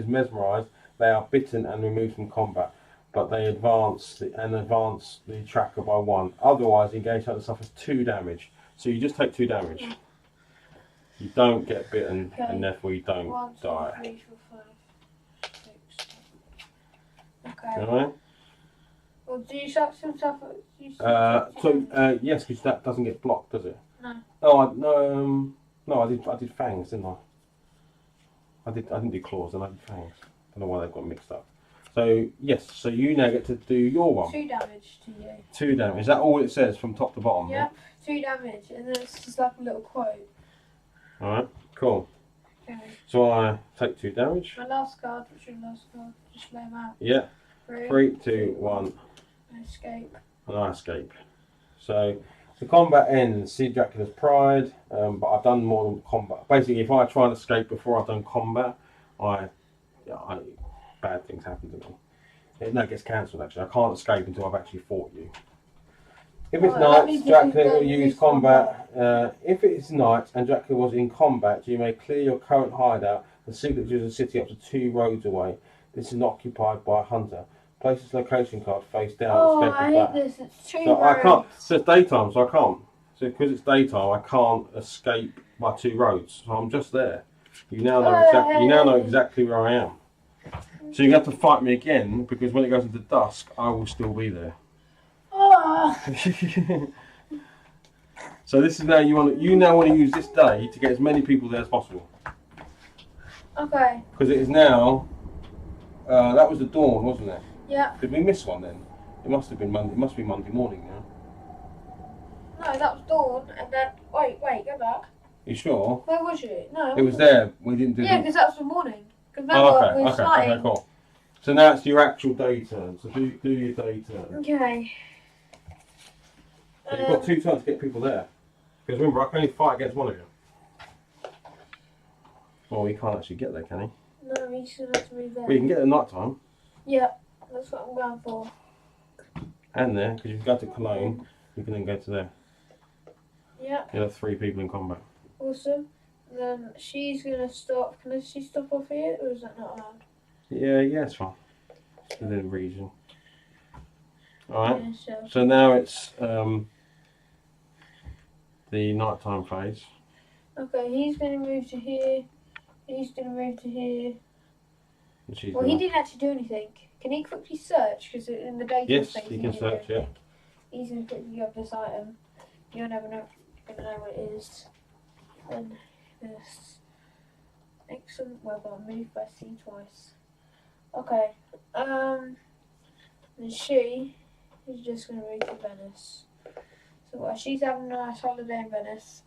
mesmerised. They are bitten and removed from combat, but they advance the tracker by 1. Otherwise, the engaged hunter suffers 2 damage. So you just take 2 damage. Yeah. You don't get bitten, Okay. and therefore you don't 1, 2, die. 3, 4, 5, 6. Okay. Alright. Well, do you still suffer? Yes, because that doesn't get blocked, does it? No. Oh, no, I did fangs, didn't I? I didn't do claws, and I did fangs. I don't know why they've got mixed up. So yes, so you now get to do your one. 2 damage to you. 2 damage. Is that all it says from top to bottom? Yep. 2 damage, and then it's just like a little quote. All right. Cool. Okay. So I take 2 damage. My last card, which is your last card, just lay them out. Yeah. 3, 2, 1, Escape. and I escape. So So combat ends. See Dracula's pride. But I've done more than combat. Basically, if I try and escape before I've done combat, bad things happen to me. It gets cancelled actually. I can't escape until I've actually fought you. If it's night, Dracula will use combat. If it is night and Dracula was in combat, you may clear your current hideout and secretly use the city up to 2 roads away. This is not occupied by a hunter. Place this location card face down. Oh, I hate this. It's 2 So roads. I can't. So it's daytime, so I can't. So because it's daytime, I can't escape by 2 roads. So I'm just there. You now know exactly. You now know exactly where I am. So you have to fight me again because when it goes into dusk, I will still be there. Oh. So this is now you now want to use this day to get as many people there as possible. Okay. Because it is now. That was the dawn, wasn't it? Yeah. Did we miss one then? It must have been Monday. It must be Monday morning now. No, that was dawn, and then wait, go back. You sure? Where was you? No. It was there. We didn't do. Yeah, because that was the morning. Because Okay, cool. So now it's your actual day turn. So do your day turn. Okay. So you've got 2 turns to get people there. Because remember, I can only fight against one of you. Well, he can't actually get there, can he? No, he's going to have to move there. Well, you can get there at night time. Yeah, that's what I'm going for. And there, because you can go to Cologne, you can then go to there. Yeah. You'll have 3 people in combat. Awesome. Then she's going to stop. Can she stop off here, or is that not allowed? Yeah, it's fine. It's within region. Alright. Yeah, So now it's the nighttime phase. Okay, he's going to move to here. He's going to move to here. Well, he didn't actually do anything. Can he quickly search? Because in the daytime Yes, phase, he can search, yeah. He's going to quickly grab this item. You'll never know, gonna know what it is. Then this. Excellent weather. Moved by sea twice. Okay. And she is just going to move to Venice. So while she's having a nice holiday in Venice,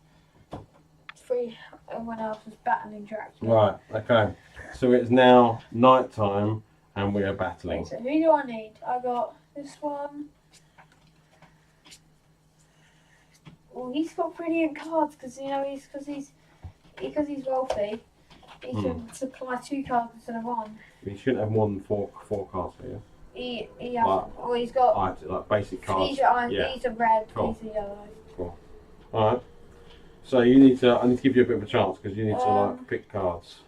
everyone else is battling Dracula. Right, okay. So it's now night time and we are battling. Okay, so who do I need? I got this one. Well, he's got brilliant cards because because he's wealthy. He can supply 2 cards instead of 1. You shouldn't have more than four cards here. He has. Well, he's got. Like basic cards. These are red. Cool. These are yellow. Cool. Alright. So I need to give you a bit of a chance because you need to pick cards.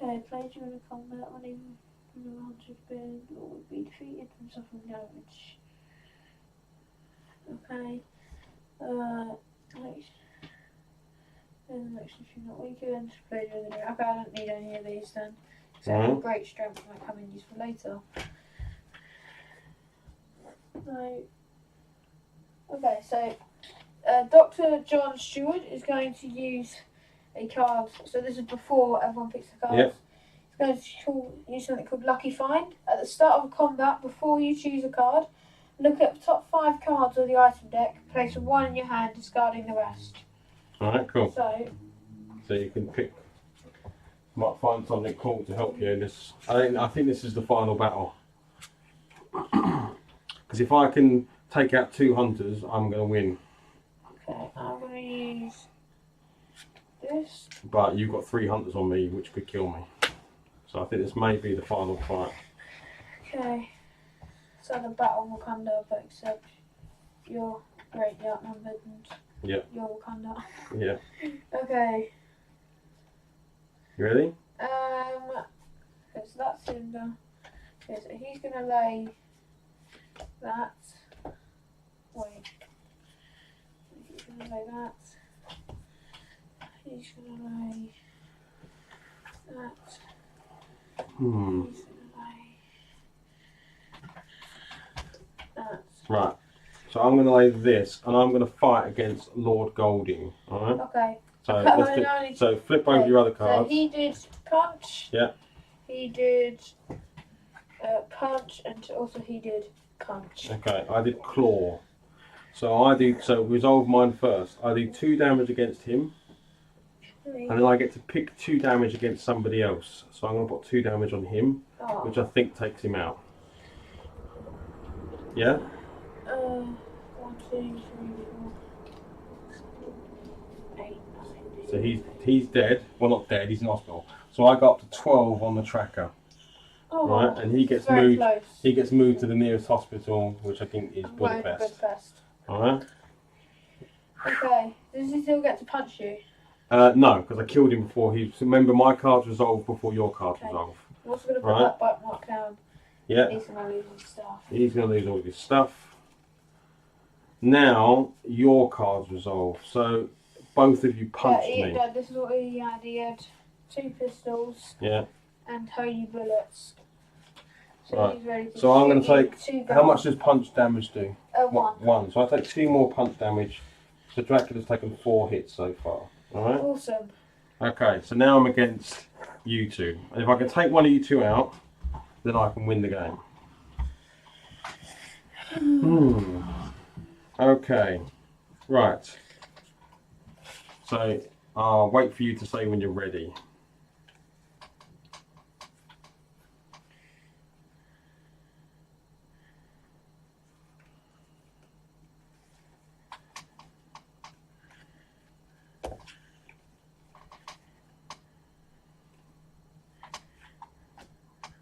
Okay, play during a combat when even the hunter's been or would be defeated from suffering damage. Okay. Next if you're not weakened, play during the day. Okay, I don't need any of these then. So great strength might come in useful later. No. Okay, so Dr. John Stewart is going to use a card. So this is before everyone picks the cards. Yep. He's going to use something called Lucky Find. At the start of a combat, before you choose a card, look at the top 5 cards of the item deck, place 1 in your hand, discarding the rest. Alright, cool. So you can pick. Might find something cool to help you in this. I think this is the final battle. Because if I can take out 2 hunters, I'm going to win. Okay, I'm going to use this. But you've got 3 hunters on me, which could kill me. So I think this may be the final fight. Okay. So the battle will come up, but except you're greatly outnumbered and Yeah. you're Wakanda. Yeah. Okay. You ready? Okay, so that's him done. Okay, so he's gonna lay that. Wait. He's gonna lay that. He's gonna lay that. He's gonna lay that. Right. So I'm going to lay this, and I'm going to fight against Lord Golding. All right. Okay. So so flip over your other cards. So he did punch. Yeah. He did punch, and also he did punch. Okay. I did claw. So resolve mine first. I do 2 damage against him, and then I get to pick 2 damage against somebody else. So I'm going to put 2 damage on him, which I think takes him out. Yeah. 1, 2, 3, 4. So he's dead. Well, not dead. He's in hospital. So I got up to 12 on the tracker. Oh, Right, and he gets very moved. close. He gets moved to the nearest hospital, which I think is Right, Budapest. All right. Okay. Does he still get to punch you? No, because I killed him before he. So remember, my card's resolved before your card's Okay. resolved. What's going to put Right. that bite mark down? Yeah. He's going to lose his stuff. He's going to lose all his stuff. Now your card's resolved, so both of you punched me. Yeah, this is what he had. He had 2 pistols. Yeah. And holy bullets. So Right. he's ready to So I'm going to shoot you take. 2 guns. How much does punch damage do? 1. 1. So I take 2 more punch damage. So Dracula's taken 4 hits so far. All right. Awesome. Okay. So now I'm against you two. And if I can take one of you two out, then I can win the game. Okay. Right. So I'll wait for you to say when you're ready.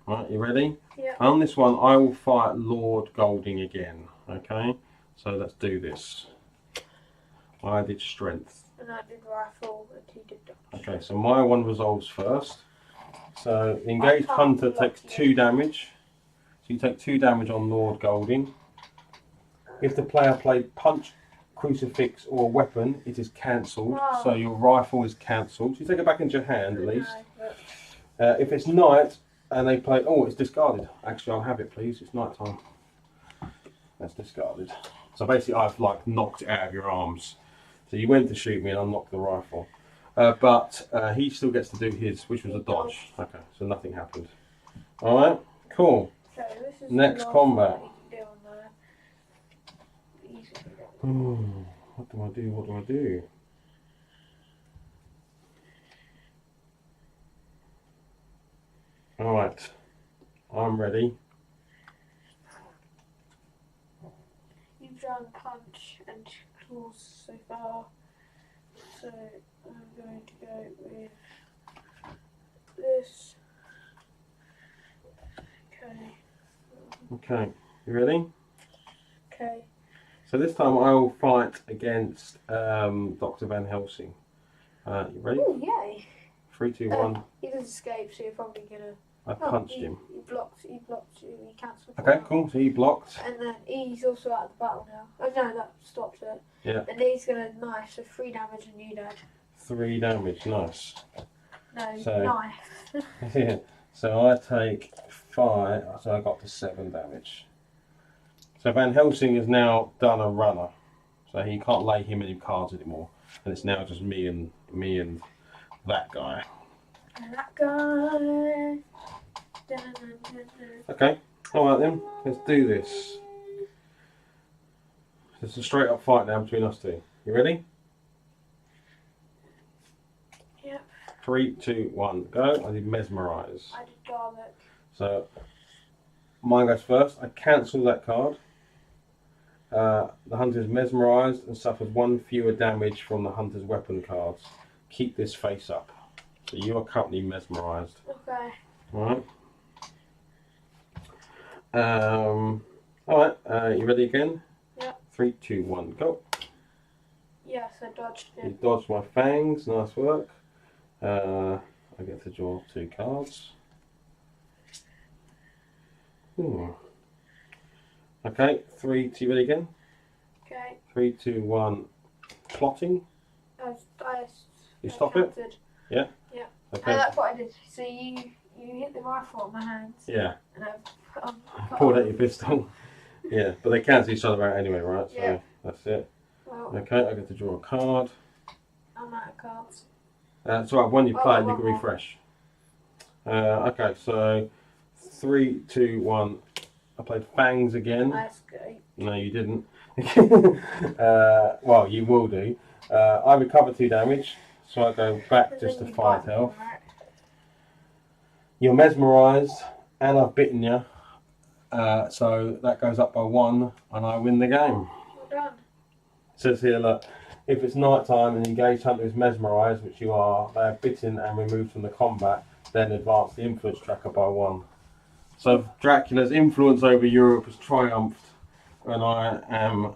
Right, you ready? Yeah. On this one, I will fight Lord Golding again. Okay, so let's do this. I did strength. And I did rifle and he did dodge. Okay, so my one resolves first. So the engaged can't hunter block takes you. 2 damage. So you take 2 damage on Lord Golding. If the player played punch, crucifix, or weapon, it is cancelled. Wow. So your rifle is cancelled. So you take it back into your hand at least. No, but If it's night and they play, oh, it's discarded. Actually, I'll have it, please. It's night time. That's discarded. So basically, I've like knocked it out of your arms. So you went to shoot me and unlocked the rifle. But he still gets to do his, which was a dodge. Okay, so nothing happened. All right, cool. okay, this is Next the last combat. one you can do on there. Easy. What do I do? What do I do? All right, I'm ready. You've done punch and claws so far. So I'm going to go with this. Okay. Okay, you ready? Okay. So this time I will fight against Dr Van Helsing. You ready? Oh, yay. 3, 2, 1. He does escape, so you're probably gonna. I punched him. He blocked you, he cancelled. Okay, cool. So he blocked. And then he's also out of the battle now. Oh no, that stopped it. Yeah. And he's gonna knife, so 3 damage and you dead. 3 damage. Nice. No, So- knife. Yeah. So I take 5. So I got to 7 damage. So Van Helsing has now done a runner. So he can't lay him any cards anymore. And it's now just me and that guy. And that guy. Dun, dun, dun, dun. Okay. Alright then. Let's do this. It's a straight up fight now between us two. You ready? Yep. 3, 2, 1, go. I did mesmerise. I did garlic. So mine goes first. I cancel that card. The hunter is mesmerised and suffers 1 fewer damage from the hunter's weapon cards. Keep this face up. So you are currently mesmerised. Okay. Alright. Alright, you ready again? Yep. 3, 2, 1, go. Yes, I dodged You it. dodged my fangs, nice work. I get to draw 2 cards. Okay, 3, 2, ready again? Okay. 3, 2, 1, plotting. You stop it? counted. Yeah? Yeah. Okay. And that's what I did. So you hit the rifle on my hands. Yeah, And I pulled out your pistol. Yeah, but they cancel each other out anyway, right? So Yeah. that's it. Well, Okay, I get to draw a card. I'm out of cards. That's right, when you Oh, play it, you one can more. refresh. Okay, so 3, 2, 1. I played Fangs again. I escaped. No, you didn't. Well, you will do. I recover 2 damage, so I go back And just then to you 5 bite me, health. right? You're mesmerised, and I've bitten you. So that goes up by 1, and I win the game. Well done. It says here, look, if it's night time and the engaged hunter is mesmerised, which you are, they are bitten and removed from the combat, then advance the influence tracker by 1. So Dracula's influence over Europe has triumphed, and I am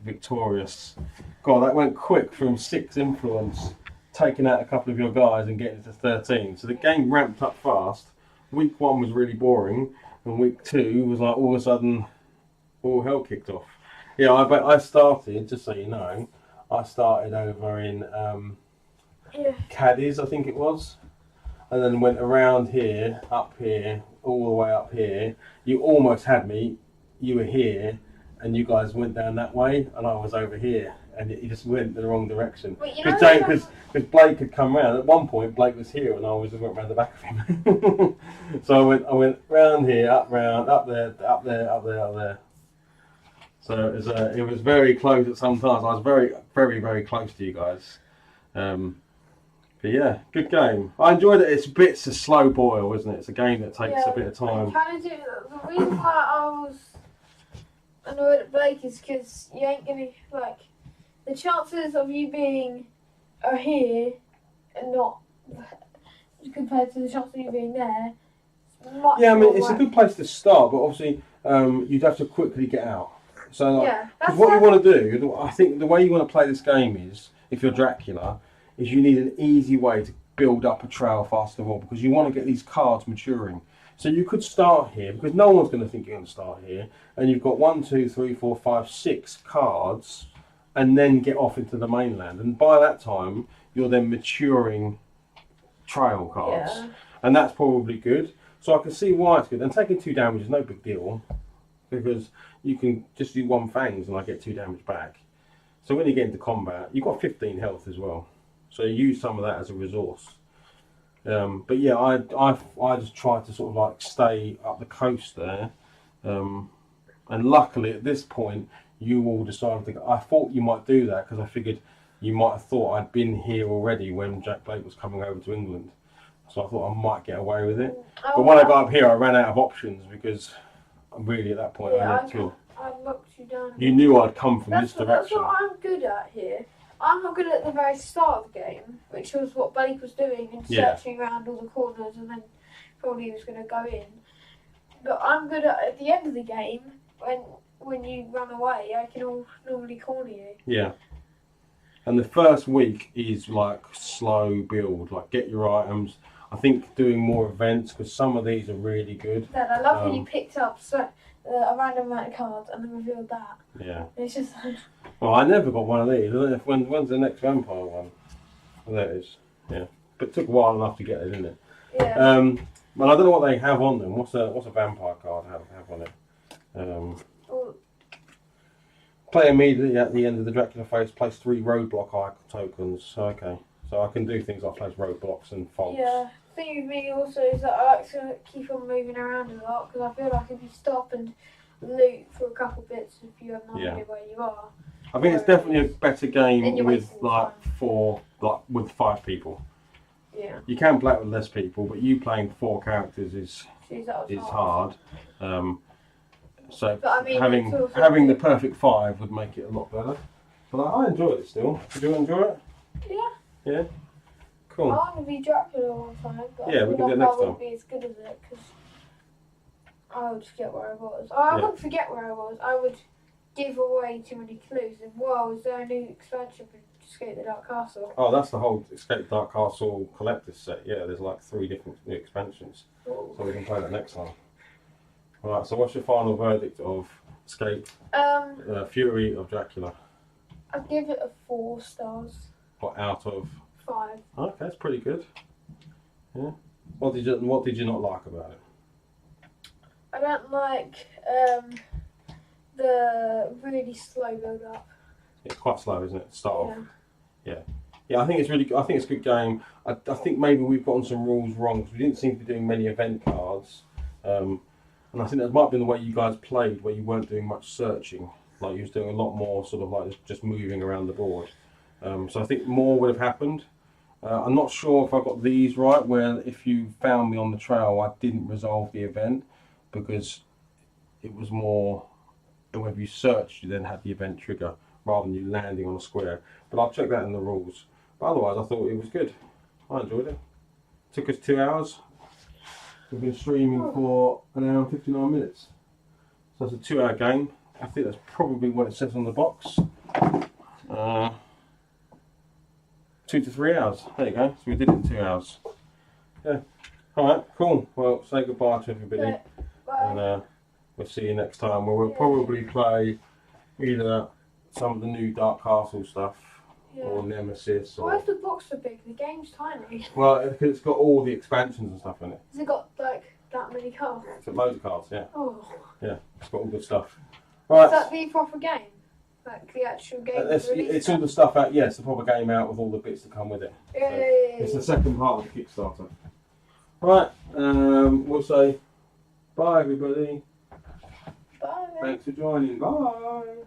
victorious. God, that went quick from 6 influence, taking out a couple of your guys and getting to 13. So the game ramped up fast. Week 1 was really boring, and week 2 was like all of a sudden all hell kicked off. Yeah, I started, just so you know, I started over in Cadiz, I think it was, and then went around here, up here, all the way up here. You almost had me. You were here, and you guys went down that way, and I was over here, and you just went the wrong direction. Because Blake had come round. At one point, Blake was here, and I went round the back of him. So I went round here, up round, up there, up there, up there, up there. So it was very close at some times. I was very, very, very close to you guys. But yeah, good game. I enjoyed it. It's a slow boil, isn't it? It's a game that takes a bit of time. The reason why I was annoyed at Blake is because you ain't gonna like the chances of you being here and not compared to the chances of you being there. Yeah, I mean it's a good place to start, but obviously you'd have to quickly get out. So because what you want to do, I think the way you want to play this game is, if you're Dracula, is you need an easy way to build up a trail first of all, because you want to get these cards maturing. So you could start here, because no one's going to think you're going to start here, and you've got 1, 2, 3, 4, 5, 6 cards, and then get off into the mainland. And by that time, you're then maturing trail cards, and that's probably good. So I can see why it's good. And taking 2 damage is no big deal, because you can just do 1 fangs and I get 2 damage back. So when you get into combat, you've got 15 health as well. So you use some of that as a resource. But yeah, I just tried to sort of like stay up the coast there. And luckily at this point, you all decided to go. I thought you might do that because I figured you might have thought I'd been here already when Jack Blake was coming over to England. So I thought I might get away with it. But when I got up here, I ran out of options because really at that point I had to. I locked you down. You knew I'd come from this direction. That's what I'm good at here. I'm not good at the very start of the game, which was what Blake was doing and searching around all the corners and then probably he was going to go in. But I'm good at the end of the game, when you run away, I can normally corner you. Yeah. And the first week is like slow build, like get your items. I think doing more events, because some of these are really good. Dad, I love how you picked up a random amount of cards and then revealed that. Yeah. It's just like... Well, I never got one of these. I don't know when's the next vampire one? Oh, there it is. Yeah. But it took a while enough to get it, didn't it? Yeah. Well, I don't know what they have on them. What's a vampire card have on it? Play immediately at the end of the Dracula phase. Place 3 roadblock icon tokens. Okay. So I can do things like place roadblocks and faults. Yeah. The thing with me also is that I like to keep on moving around a lot, because I feel like if you stop and loot for a couple bits, if you have no idea where you are. I think it's definitely a better game with with 5 people. Yeah. You can play it with less people, but you playing 4 characters is hard. So I mean, having the perfect 5 would make it a lot better. But I enjoy it still. Did you enjoy it? Yeah. Yeah. Cool. I want to be Dracula one time, but yeah, we can do it next time. I wouldn't be as good as it because I would forget where I was. I wouldn't forget where I was. I would give away too many clues. And is there a new expansion for Escape the Dark Castle? Oh, that's the whole Escape the Dark Castle collector's set. Yeah, there's like 3 different new expansions. Ooh. So we can play that next time. Alright, so what's your final verdict of Escape Fury of Dracula? I'd give it a 4 stars. What, out of 5? Okay, that's pretty good. Yeah. What did you not like about it? I don't like the really slow build up. It's quite slow, isn't it? Start off. Yeah. Yeah, I think it's really. I think it's a good game. I think maybe we've gotten some rules wrong because we didn't seem to be doing many event cards, and I think that might have been the way you guys played, where you weren't doing much searching. Like you was doing a lot more sort of like just moving around the board. So I think more would have happened. I'm not sure if I got these right, where if you found me on the trail, I didn't resolve the event because it was more, whenever you searched, you then had the event trigger, rather than you landing on a square. But I'll check that in the rules. But otherwise, I thought it was good. I enjoyed it. Took us 2 hours. We've been streaming for an hour and 59 minutes. So it's a 2 hour game. I think that's probably what it says on the box. 2 to 3 hours. There you go. So we did it in 2 hours. Yeah. Alright, cool. Well, say goodbye to everybody. Bye. And we'll see you next time, where we'll probably play either some of the new Dark Castle stuff or Nemesis. Or... Why is the box so big? The game's tiny. Well, because it's got all the expansions and stuff in it. Has it got like that many cards? It's got loads of cards, yeah. Oh. Yeah, it's got all good stuff. Right. Is that the proper game? Like the actual game? It's all the stuff out, yes, the proper game out with all the bits that come with it. Yay. So it's the second part of the Kickstarter. Right, we'll say bye everybody. Bye. Thanks for joining. Bye.